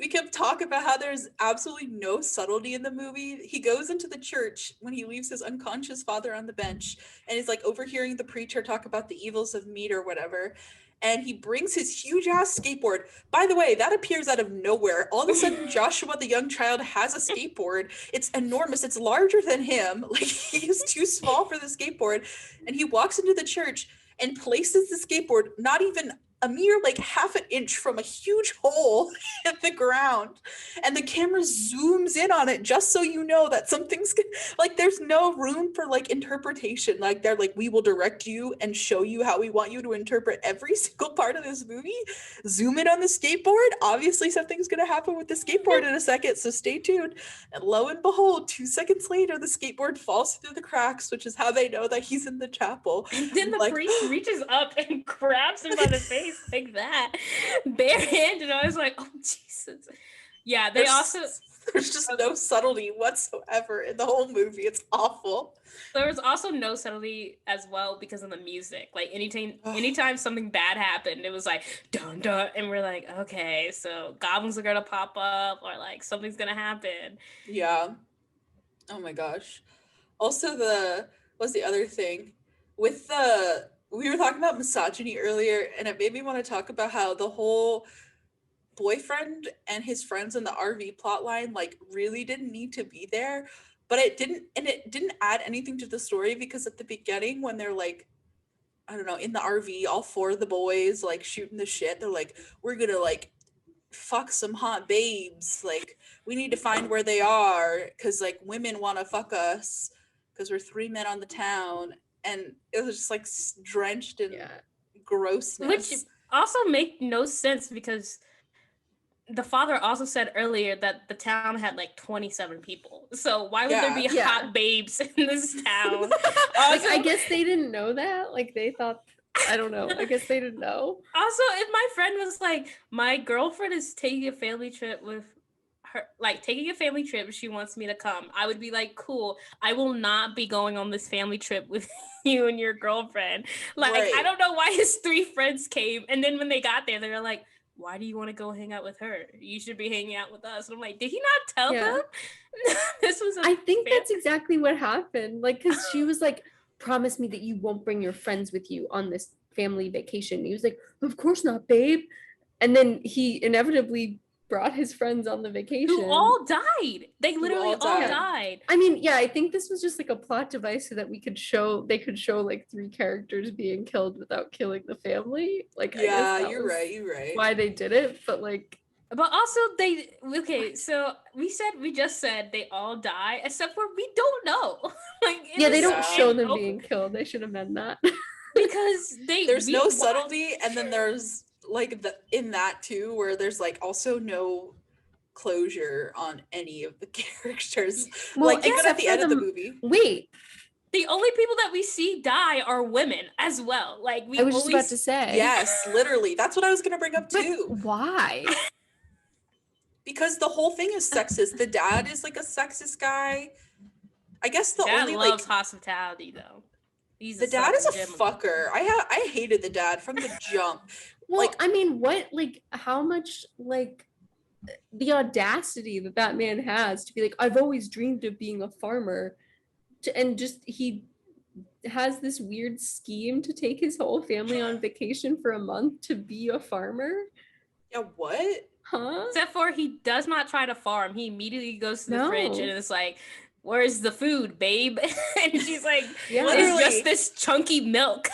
we kept talking about how there's absolutely no subtlety in the movie. He goes into the church when he leaves his unconscious father on the bench and he's like overhearing the preacher talk about the evils of meat or whatever. and he brings his huge ass skateboard. By the way, that appears out of nowhere. All of a sudden, Joshua, the young child, has a skateboard. It's enormous. It's larger than him. Like, he is too small for the skateboard. And he walks into the church and places the skateboard not even a mere like half an inch from a huge hole in the ground, and the camera zooms in on it just so you know that something's like, there's no room for like interpretation. Like, they're like, we will direct you and show you how we want you to interpret every single part of this movie. Zoom in on the skateboard. Obviously something's going to happen with the skateboard in a second, so stay tuned. And lo and behold, 2 seconds later, the skateboard falls through the cracks, which is how they know that he's in the chapel. And then the Like, priest reaches up and grabs him by the face like that, barehanded. I was like, oh Jesus. Yeah, they there's just no subtlety whatsoever in the whole movie. It's awful. there was also no subtlety as well because of the music. Like anytime something bad happened, it was like dun dun, and we're like, okay, so goblins are gonna pop up or like something's gonna happen. Yeah. Oh my gosh. Also, what's the other thing with we were talking about misogyny earlier, and it made me want to talk about how the whole boyfriend and his friends in the RV plotline like really didn't need to be there, but it didn't add anything to the story, because at the beginning when they're like, I don't know, in the RV, all 4 of the boys like shooting the shit, they're like, we're gonna like fuck some hot babes, like we need to find where they are because like women want to fuck us because we're 3 men on the town, and it was just like drenched in grossness, Which also make no sense because the father also said earlier that the town had like 27 people. So why would there be hot babes in this town? Like, I guess they didn't know that. Like, they thought, I don't know. I guess they didn't know. Also, if my friend was like, my girlfriend is taking a family trip with her, like taking a family trip, she wants me to come, I would be like, cool, I will not be going on this family trip with you and your girlfriend. Like, right. I don't know why his 3 friends came, and then when they got there, they were like, why do you want to go hang out with her? You should be hanging out with us. And I'm like, did he not tell them? This was I think that's exactly what happened. Like, because she was like, promise me that you won't bring your friends with you on this family vacation. He was like, of course not, babe. And then he inevitably brought his friends on the vacation. Who all died. They literally all died. I mean, yeah, I think this was just like a plot device so that they could show like 3 characters being killed without killing the family. Like, yeah, you're right. Why they did it, but like. But also so we just said they all die, except for we don't know. Like, they don't show them being killed. They should amend that. Because there's no subtlety, and then there's like in that too, where there's like also no closure on any of the characters. Well, like even at the end of the movie. Wait. The only people that we see die are women as well. Like I was just about to say. Yes, literally. That's what I was gonna bring up too. But why? Because the whole thing is sexist. The dad is like a sexist guy. I guess the dad only loves hospitality though. The dad is a fucker. I hated the dad from the jump. Well, like, I mean, how much, like, the audacity that man has to be like, I've always dreamed of being a farmer, and just he has this weird scheme to take his whole family on vacation for a month to be a farmer. Yeah, what? Huh? Except for he does not try to farm. He immediately goes to the fridge and it's like, where's the food, babe? And she's like, it's just this chunky milk.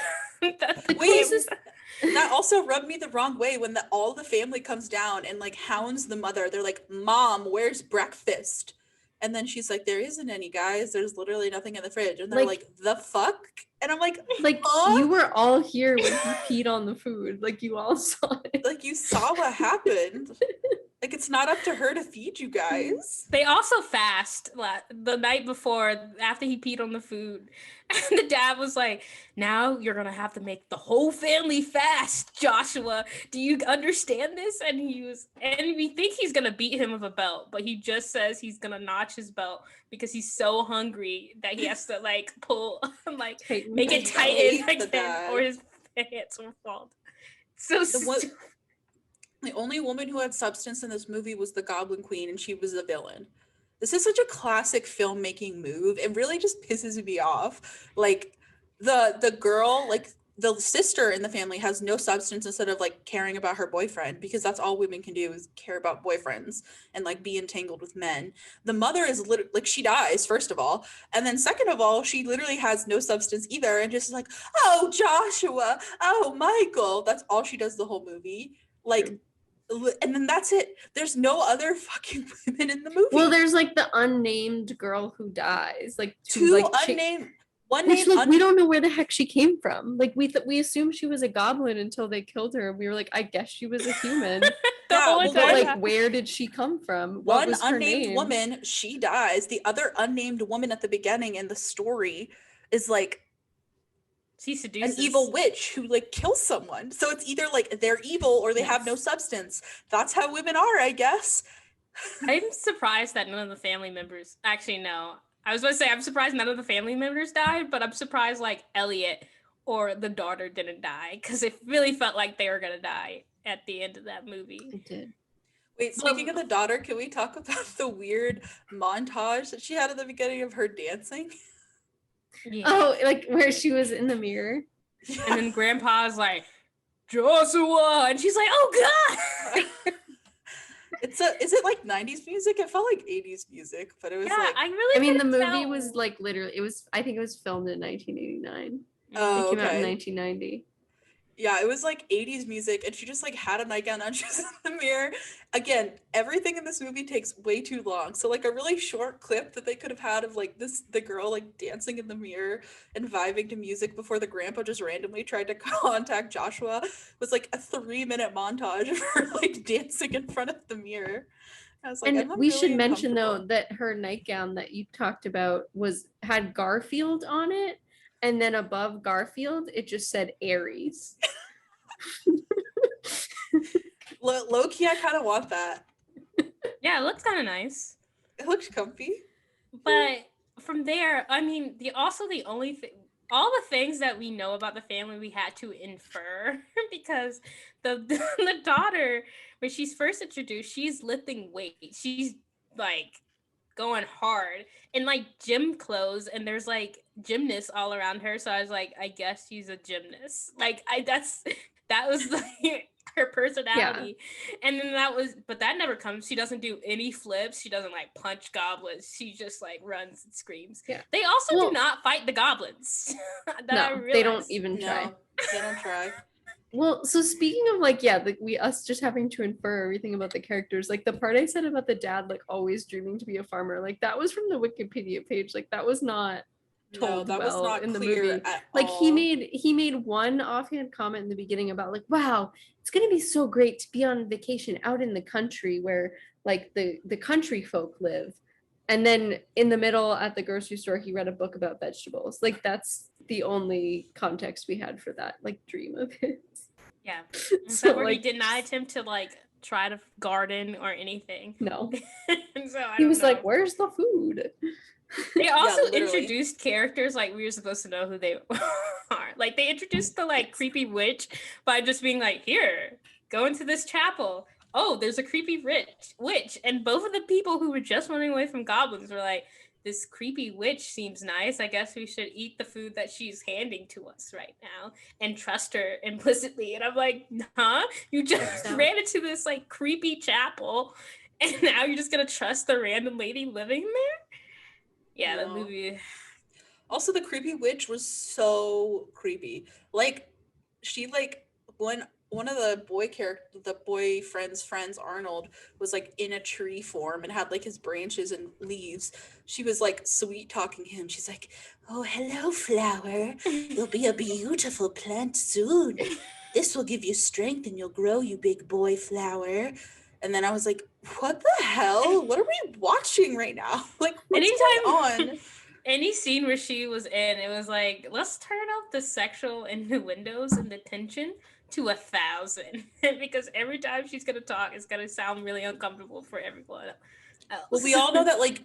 That also rubbed me the wrong way when all the family comes down and like hounds the mother. They're like, Mom, where's breakfast? And then she's like, there isn't any, guys. There's literally nothing in the fridge. And they're like, the fuck? And I'm like, you were all here when he peed on the food. Like, you all saw it. Like, you saw what happened. Like, it's not up to her to feed you guys. They also fast the night before, after he peed on the food. And the dad was like, now you're going to have to make the whole family fast, Joshua. Do you understand this? And we think he's going to beat him with a belt, but he just says he's going to notch his belt because he's so hungry that he has to like pull, like make it tighten again or his pants will fall. So stupid. The only woman who had substance in this movie was the Goblin Queen, and she was the villain. This is such a classic filmmaking move. It really just pisses me off. Like the girl, like the sister in the family has no substance instead of like caring about her boyfriend, because that's all women can do is care about boyfriends and like be entangled with men. The mother is like, she dies first of all, and then second of all, she literally has no substance either, and just like, oh Joshua, oh Michael, that's all she does the whole movie. Like, and then that's it. There's no other fucking women in the movie. Well, there's like the unnamed girl who dies, like two like unnamed. One which, name, like, we don't know where the heck she came from. Like, we assumed she was a goblin until they killed her. We were like, I guess she was a human. The Yeah, whole well, entire But like, where did she come from? What one was her unnamed name? woman, she dies. The other unnamed woman at the beginning in the story is like she an seduces evil witch who like kills someone. So it's either like they're evil or they have no Yes. substance. That's how women are, I guess. I'm surprised that none of the family members actually no. I was going to say I'm surprised none of the family members died, but I'm surprised like Elliot or the daughter didn't die, because it really felt like they were going to die at the end of that movie. It did. Wait, speaking of the daughter, can we talk about the weird montage that she had at the beginning of her dancing? Yeah. Oh, like where she was in the mirror. And then Grandpa's like, Joshua, and she's like, oh God. Is it like 90s music? It felt like 80s music, but it was Yeah, like, I really I mean, the couldn't movie tell. was like literally, I think it was filmed in 1989. oh, It came out in okay. 1990. Yeah, it was like 80s music, and she just like had a nightgown on, she was in the mirror. Again, everything in this movie takes way too long. So like a really short clip that they could have had of like the girl like dancing in the mirror and vibing to music before the grandpa just randomly tried to contact Joshua was like a 3-minute montage of her like dancing in front of the mirror. I was like, And I'm not we really should mention though uncomfortable. that her nightgown that you talked about had Garfield on it, and then above Garfield it just said Aries. Low key, I kind of want that. Yeah, it looks kind of nice. It looks comfy. But from there, I mean, the only thing, all the things that we know about the family, we had to infer because the daughter, when she's first introduced, she's lifting weights. She's like going hard in like gym clothes, and there's like gymnasts all around her. So I was like, I guess she's a gymnast. Like that was like her personality. And then but that never comes. She doesn't do any flips. She doesn't like punch goblins. She just like runs and screams. Yeah. They also Well- do not fight the goblins. That I No, they don't realized. even try. No, they don't try. Well, so speaking of like, yeah, us just having to infer everything about the characters, like the part I said about the dad like always dreaming to be a farmer, like that was from the Wikipedia page. Like that was not No, told that was well not in the clear movie. at Like all. he made one offhand comment in the beginning about like, wow, it's gonna be so great to be on vacation out in the country where like the country folk live. And then in the middle at the grocery store, he read a book about vegetables. Like that's the only context we had for that like dream of his. Yeah. So, So where he like- did not attempt to like try to garden or anything. No, And so I he don't was like, know. "Where's the food?" They also literally. introduced characters like we were supposed to know who they are. Like they introduced the like creepy witch by just being like, here, go into this chapel. Oh, there's a creepy witch. And both of the people who were just running away from goblins were like, this creepy witch seems nice. I guess we should eat the food that she's handing to us right now and trust her implicitly. And I'm like, huh? You just Yeah. ran into this like creepy chapel and now you're just gonna trust the random lady living there? Yeah, the No. movie. Also, the creepy witch was so creepy. Like, she like when one of the boyfriend's friends, Arnold, was like in a tree form and had like his branches and leaves. She was like sweet talking him. She's like, "Oh, hello, flower. You'll be a beautiful plant soon. This will give you strength and you'll grow, you big boy flower." And then I was like, "What the hell? What are we watching right now? Like, what's going on?" Any scene where she was in, it was like, let's turn up the sexual innuendos and the tension to 1,000 because every time she's gonna talk, it's gonna sound really uncomfortable for everyone else. Well, we all know that like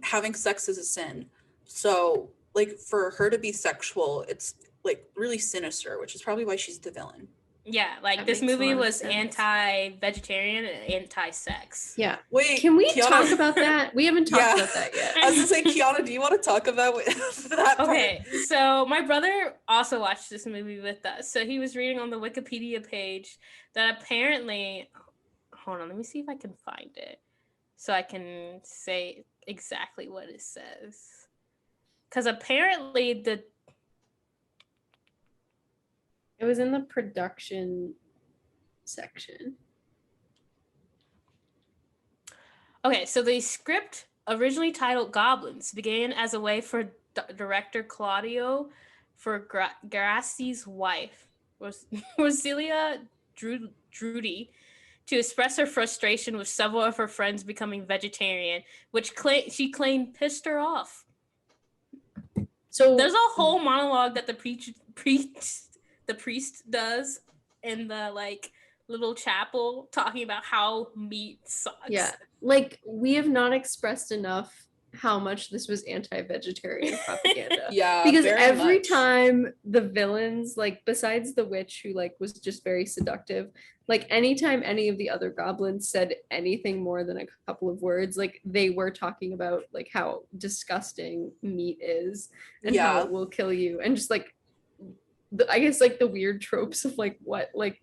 having sex is a sin. So like for her to be sexual, it's like really sinister, which is probably why she's the villain. Yeah, like That this makes a movie lot of was sense. anti-vegetarian and anti-sex. Yeah. Wait, Can we Kiana- talk about that? We haven't talked Yeah. about that yet. I was gonna say, Kiana, do you want to talk about that part? Okay, so my brother also watched this movie with us. So he was reading on the Wikipedia page that apparently, hold on, let me see if I can find it so I can say exactly what it says. Because apparently It was in the production section. Okay, so the script, originally titled Goblins, began as a way for director Claudio Grassi's wife, Rosilia Drudy, to express her frustration with several of her friends becoming vegetarian, which she claimed pissed her off. So There's a whole monologue that the priest does in the like little chapel talking about how meat sucks. yeah, like we have not expressed enough how much this was anti-vegetarian propaganda. Yeah, Because very every much. time the villains, like besides the witch who like was just very seductive, like anytime any of the other goblins said anything more than a couple of words, like they were talking about like how disgusting meat is and how Yeah. it will kill you, and just like I guess like the weird tropes of like what like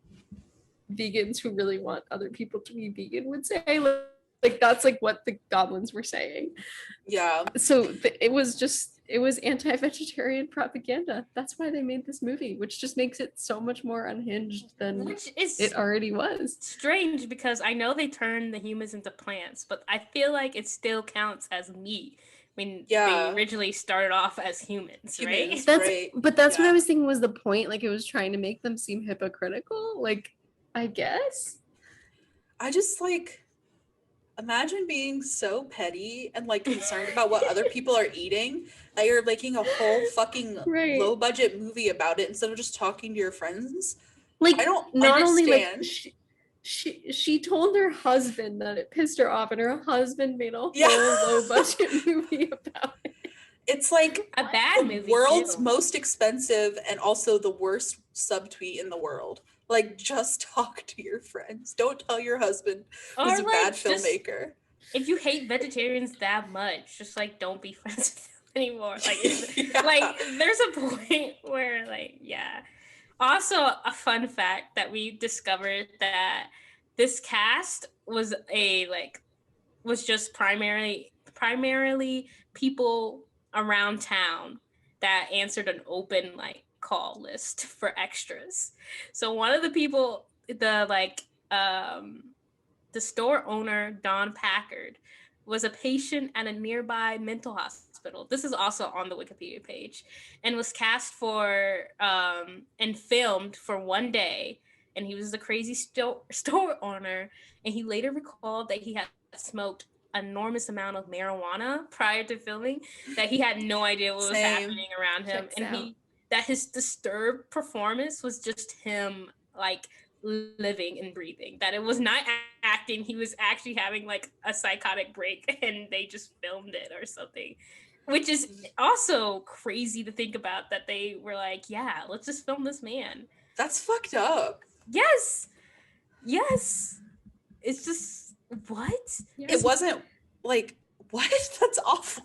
vegans who really want other people to be vegan would say. Like that's like what the goblins were saying. Yeah. So it was anti-vegetarian propaganda. That's why they made this movie, which just makes it so much more unhinged than Which is it already was. strange because I know they turned the humans into plants, but I feel like it still counts as meat when Yeah. they originally started off as humans, right? Humans. That's Right. but that's what Yeah. I was thinking was the point. Like it was trying to make them seem hypocritical. Like I guess. I just like imagine being so petty and like concerned about what other people are eating that you're making a whole fucking Right. low budget movie about it instead of just talking to your friends. Like I don't not only like understand. she told her husband that it pissed her off, and her husband made a whole Yeah. low budget movie about it. It's like A bad the movie. world's too. most expensive and also the worst subtweet in the world. Like, just talk to your friends. Don't tell your husband who's a Or, bad like, just- filmmaker. If you hate vegetarians that much, just like don't be friends with them anymore. Like, Yeah. like there's a point where like yeah. Also, a fun fact that we discovered that this cast was just primarily people around town that answered an open like call list for extras. So one of the people, the store owner, Don Packard, was a patient at a nearby mental hospital. This is also on the Wikipedia page, and was cast for and filmed for one day. And he was the crazy store owner, and he later recalled that he had smoked an enormous amount of marijuana prior to filming, that he had no idea what was Same. happening around him, Checks and out. that his disturbed performance was just him like living and breathing, that it was not acting, he was actually having like a psychotic break and they just filmed it or something, which is also crazy to think about, that they were like, yeah, let's just film this man. That's fucked up. Yes It's just what? It wasn't like, what? That's awful.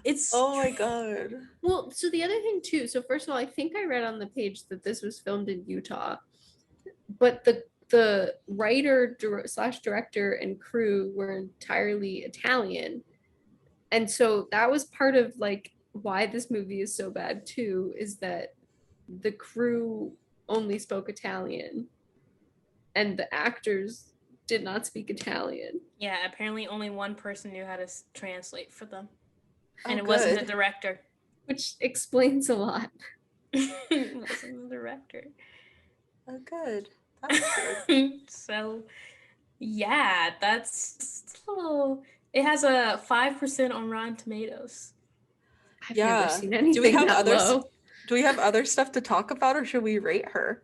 It's Oh my god. Well, so the other thing too, so first of all, I think I read on the page that this was filmed in Utah, but the writer slash director and crew were entirely Italian. And so that was part of like why this movie is so bad too, is that the crew only spoke Italian and the actors did not speak Italian. yeah, apparently only one person knew how to translate for them, Oh, and it wasn't the good. director. Which explains a lot. It wasn't the director. Oh, good. That's good. So yeah, that's it has a 5% on Rotten Tomatoes. I've Yeah. never seen anything Do we have that others? low. Do we have other stuff to talk about, or should we rate her?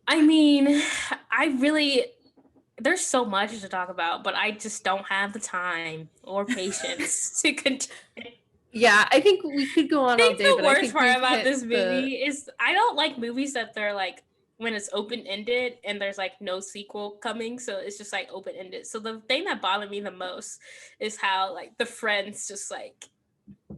I mean, there's so much to talk about, but I just don't have the time or patience to continue. Yeah, I think we could go on I all think day, the but I worst think part we've about hit this the- movie is I don't like movies that they're like when it's open ended and there's like no sequel coming, so it's just like open ended. So the thing that bothered me the most is how like the friends just like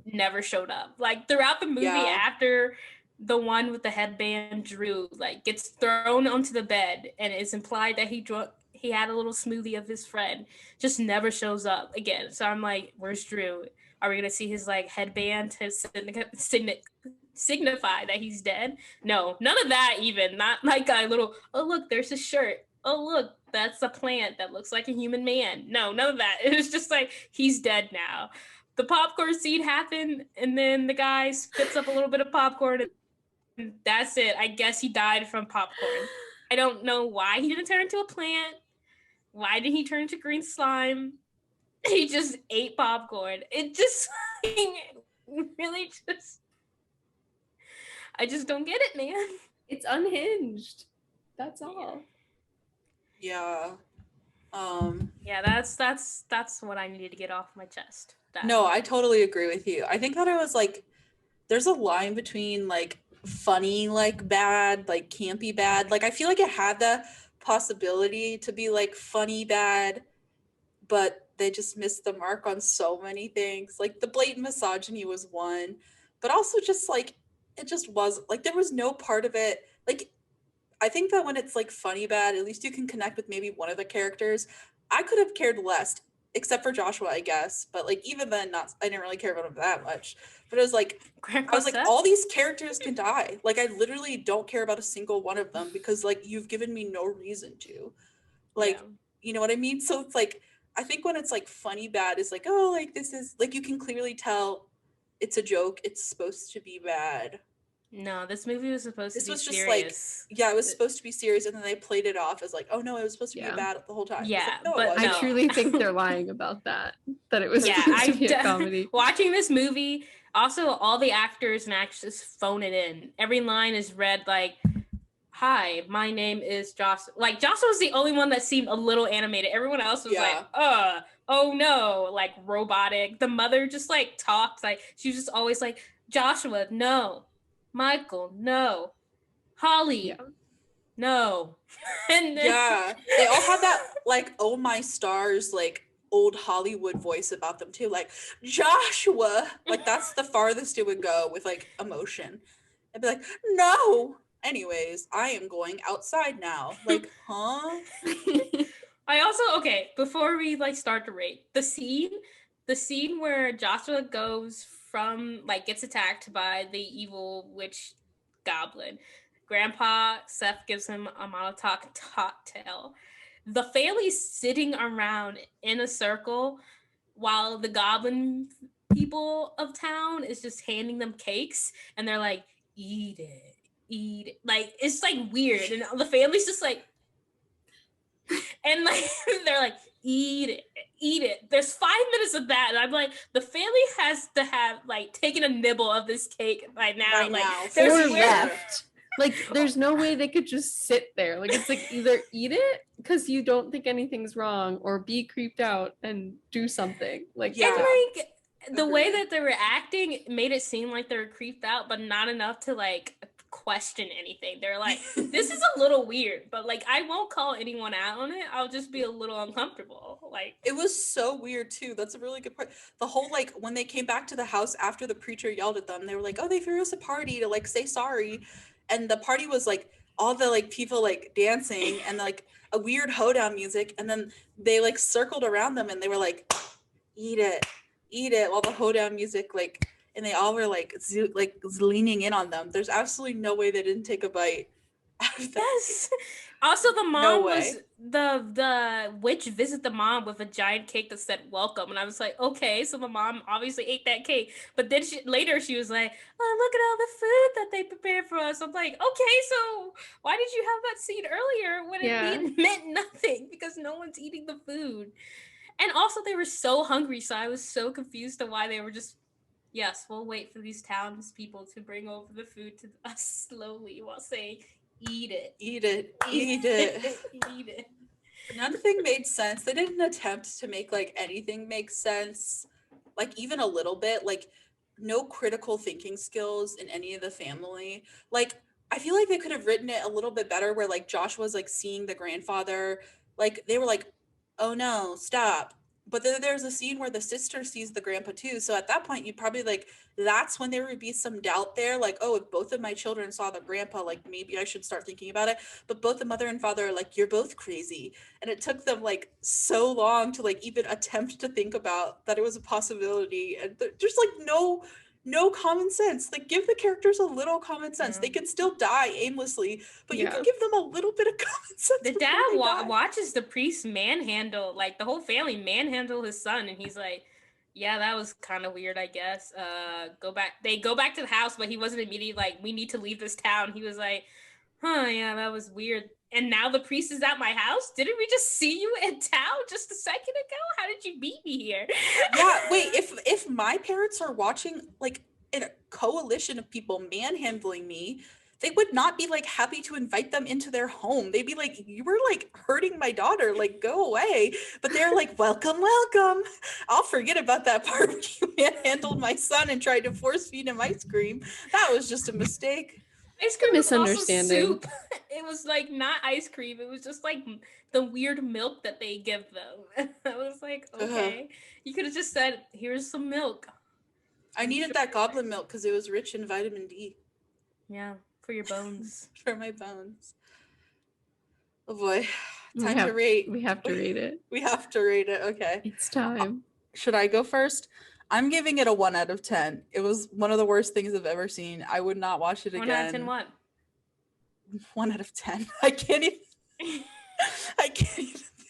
never showed up. Like throughout the movie, Yeah. after the one with the headband, Drew, like gets thrown onto the bed, and it's implied that he had a little smoothie of his friend, just never shows up again. So I'm like, where's Drew? Are we gonna see his like headband to signify that he's dead? No, none of that. Even not like a little. Oh look, there's his shirt. Oh look, that's a plant that looks like a human man. No, none of that. It was just like he's dead now. The popcorn scene happened, and then the guy spits up a little bit of popcorn, and that's it. I guess he died from popcorn. I don't know why he didn't turn into a plant. Why did he turn into green slime? He just ate popcorn. It just really just. I just don't get it, man. It's unhinged. That's all. Yeah. Yeah, that's what I needed to get off my chest. No, I totally agree with you. I think that I was like, there's a line between like funny, like bad, like campy bad. Like I feel like it had the possibility to be like funny bad, but they just missed the mark on so many things. Like the blatant misogyny was one, but also just like it just was like there was no part of it. Like I think that when it's like funny bad, at least you can connect with maybe one of the characters. I could have cared less, except for Joshua, I guess. But like even then, I didn't really care about him that much. But it was like I was like, all these characters can die. Like I literally don't care about a single one of them because like you've given me no reason to. Like, you know what I mean? So it's like I think when it's like funny bad is like, oh, like this is like you can clearly tell it's a joke. It's supposed to be bad. No, this movie was supposed to be This was just serious. like, yeah, it was supposed to be serious, and then they played it off as like, oh no, it was supposed to Yeah. be bad the whole time. It's Yeah, like, no, it but wasn't. I truly think they're lying about that. That it was Yeah, supposed to be a comedy. Watching this movie, also all the actors and actresses phone it in. Every line is read like, "Hi, my name is Josh." Like Josh was the only one that seemed a little animated. Everyone else was Yeah. like, oh no, like robotic. The mother just like talked like she was just always like, "Joshua, no. Michael, no. Holly, Yeah. no." And then, Yeah, they all had that like, oh my stars, like old Hollywood voice about them too, like Joshua. Like that's the farthest it would go with like emotion. I'd be like, no. Anyways, I am going outside now. Like, huh? I also okay, before we like start to rate, the scene where Joshua goes from like gets attacked by the evil witch goblin. Grandpa Seth gives him a Molotov cocktail. The family's sitting around in a circle while the goblin people of town is just handing them cakes, and they're like, eat it. Like it's like weird, and the family's just like, and like they're like, eat it. There's 5 minutes of that, and I'm like, the family has to have like taken a nibble of this cake by now. Right like now, there's Or sure. left. Like there's no way they could just sit there. Like it's like either eat it because you don't think anything's wrong, or be creeped out and do something. Like Yeah. And like the way Agreed. that they were acting made it seem like they were creeped out, but not enough to like question anything. They're like, this is a little weird, but like I won't call anyone out on it. I'll just be a little uncomfortable. Like It was so weird too. That's a really good part. The whole like when they came back to the house after the preacher yelled at them, they were like, "Oh, they threw us a party to like say sorry," and the party was like all the like people like dancing and like a weird hoedown music, and then they like circled around them and they were like, eat it," while the hoedown music like, and they all were like leaning in on them. There's absolutely no way they didn't take a bite out of that. yes. Also, the mom No was way. the witch visit the mom with a giant cake that said welcome, and I was like, okay, so the mom obviously ate that cake. But then later she was like, oh, look at all the food that they prepared for us. I'm like, okay, so why did you have that scene earlier when it meant nothing because no one's eating the food? And also they were so hungry, so I was so confused to why they were just, yes, we'll wait for these townspeople to bring over the food to us slowly while saying, eat it. Eat it. Eat it. Eat it. Nothing made sense. They didn't attempt to make like anything make sense, like even a little bit. Like no critical thinking skills in any of the family. Like, I feel like they could have written it a little bit better where like Josh was like seeing the grandfather, like they were like, oh no, stop. But then there's a scene where the sister sees the grandpa too. So at that point, you'd probably like, that's when there would be some doubt there. Like, oh, if both of my children saw the grandpa, like maybe I should start thinking about it. But both the mother and father are like, you're both crazy. And it took them like so long to like even attempt to think about that it was a possibility. And there's like no common sense. Like, give the characters a little common sense. They could still die aimlessly, but you can give them a little bit of common sense. The dad watches the priest manhandle, like the whole family manhandle his son, and he's like, yeah, that was kind of weird, I guess. Go back. They go back to the house, but he wasn't immediately like, we need to leave this town. He was like, huh, yeah, that was weird. And now the priest is at my house? Didn't we just see you in town just a second ago? How did you meet me here? Yeah, wait, if my parents are watching like in a coalition of people manhandling me, they would not be like happy to invite them into their home. They'd be like, you were like hurting my daughter, like go away. But they're like, welcome, welcome. I'll forget about that part when you manhandled my son and tried to force feed him ice cream. That was just a mistake. Ice cream was misunderstanding. also soup. It was like not ice cream. It was just like the weird milk that they give them. I was like, okay, you could have just said, "Here's some milk." I needed that goblin milk because it was rich in vitamin D. Yeah, for your bones. For my bones. Oh boy, time to rate. We have to rate it. We have to rate it. Okay, It's time. should I go first? I'm giving it a 1 out of 10. It was one of the worst things I've ever seen. I would not watch it again. 1 out of 10 what? 1 out of 10. I can't even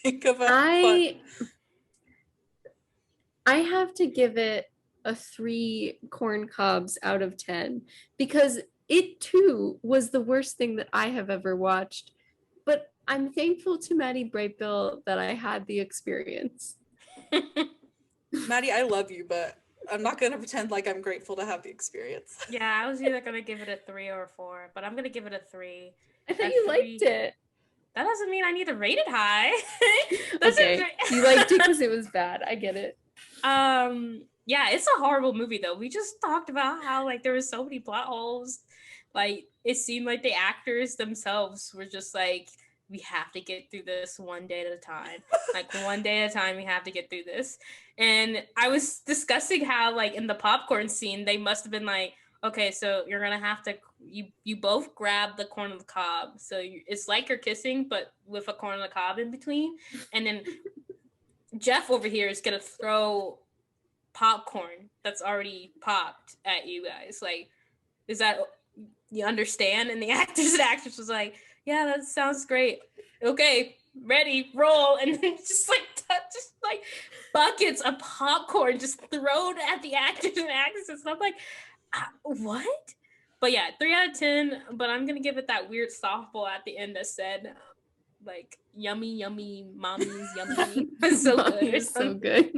think of it. I have to give it a 3 corn cobs out of 10 because it too was the worst thing that I have ever watched. But I'm thankful to Maddie Brightbill that I had the experience. Maddie, I love you, but I'm not going to pretend like I'm grateful to have the experience. Yeah, I was either going to give it a 3 or a 4, but I'm going to give it a 3. I thought you liked it. That doesn't mean I need to rate it high. Okay, you liked it because it was bad. I get it. Yeah, it's a horrible movie though. We just talked about how like there was so many plot holes. Like it seemed like the actors themselves were just like, we have to get through this one day at a time. Like one day at a time, we have to get through this. And I was discussing how like in the popcorn scene, they must have been like, okay, so you're gonna have to you both grab the corn on the cob. So it's like you're kissing, but with a corn on the cob in between. And then Jeff over here is gonna throw popcorn that's already popped at you guys. Like, is that you understand? And the actors and actress was like, yeah, that sounds great. Okay, ready, roll, and then just like buckets of popcorn just thrown at the actors and actresses. And I'm like, what? But yeah, 3 out of 10. But I'm gonna give it that weird softball at the end that said, like, yummy, yummy, mommy's yummy. It's so good. It's so good.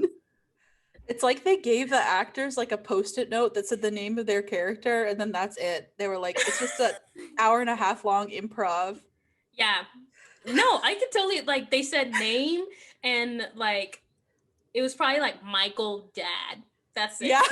It's like they gave the actors like a post-it note that said the name of their character, and then that's it. They were like, it's just an hour and a half long improv. Yeah. No, I could totally, like, they said name, and like it was probably like Michael Dad. That's it. Yeah.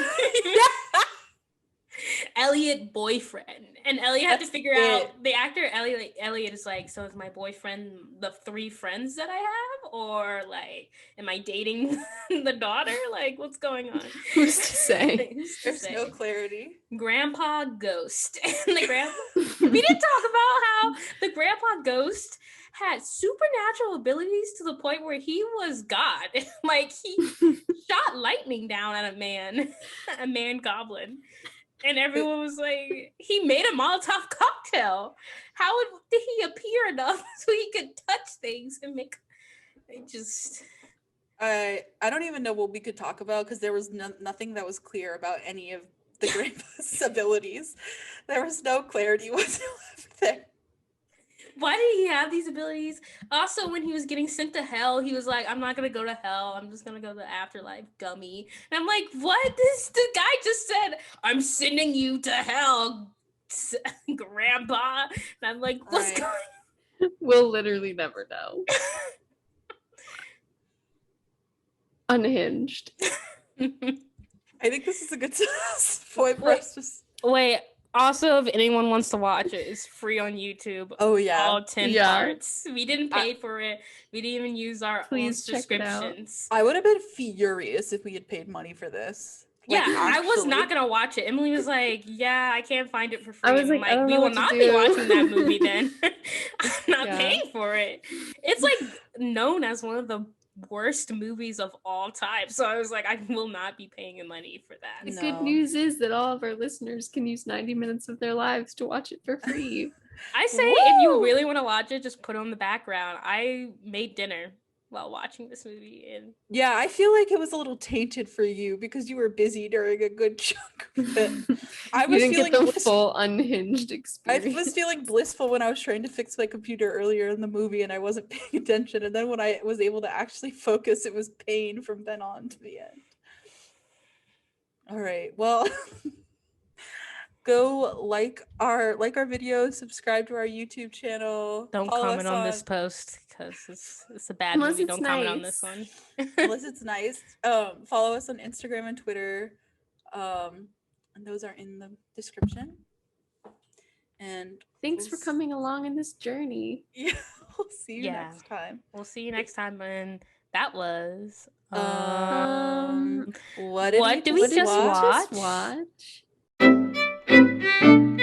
Elliot boyfriend, and Elliot had to figure it. out the actor Elliot is like, so is my boyfriend the 3 friends that I have, or like am I dating the daughter? Like what's going on? Who's to say? There's no clarity. Grandpa ghost. And the grandpa, we didn't talk about how the grandpa ghost had supernatural abilities to the point where he was God. Like he shot lightning down at a man goblin. And everyone was like, he made a Molotov cocktail. How did he appear enough so he could touch things and make it just... I don't even know what we could talk about because there was nothing that was clear about any of the grandpa's abilities. There was no clarity whatsoever there. Why did he have these abilities? Also, when he was getting sent to hell, he was like, I'm not going to go to hell. I'm just going to go to the afterlife, dummy. And I'm like, what? The guy just said, I'm sending you to hell, Grandpa. And I'm like, what's going on? We'll literally never know. Unhinged. I think this is a good point for Wait. us to. Wait. Also, if anyone wants to watch it, it's free on YouTube. Oh yeah. All 10 Yeah. parts. We didn't pay for it. We didn't even use our Please own check it out. subscriptions. I would have been furious if we had paid money for this. Yeah, I was actually. not gonna watch it. Emily was like, "Yeah, I can't find it for free." I was And like, I don't "We know will what to not be do." watching that movie then. I'm not Yeah. paying for it." It's like known as one of the worst movies of all time. So I was like, I will not be paying money for that. The No. good news is that all of our listeners can use 90 minutes of their lives to watch it for free. I say if you Woo! really want to watch it, just put on the background. I made dinner while watching this movie, and Yeah, I feel like it was a little tainted for you because you were busy during a good chunk of it. I You was didn't feeling get the blissful. full unhinged I experience. was feeling blissful when I was trying to fix my computer earlier in the movie and I wasn't paying attention. And then when I was able to actually focus, it was pain from then on to the end. All right. Well, go like our videos, subscribe to our YouTube channel. don't follow comment us on this post because it's a bad Unless movie. it's Don't comment on this nice. one. unless it's nice. Follow us on Instagram and Twitter. And those are in the description. And Thanks for we'll coming along in this journey. yeah, we'll see you Yeah. next time. We'll see you next time, and that was What did What we did we just just watch? watch? Watch?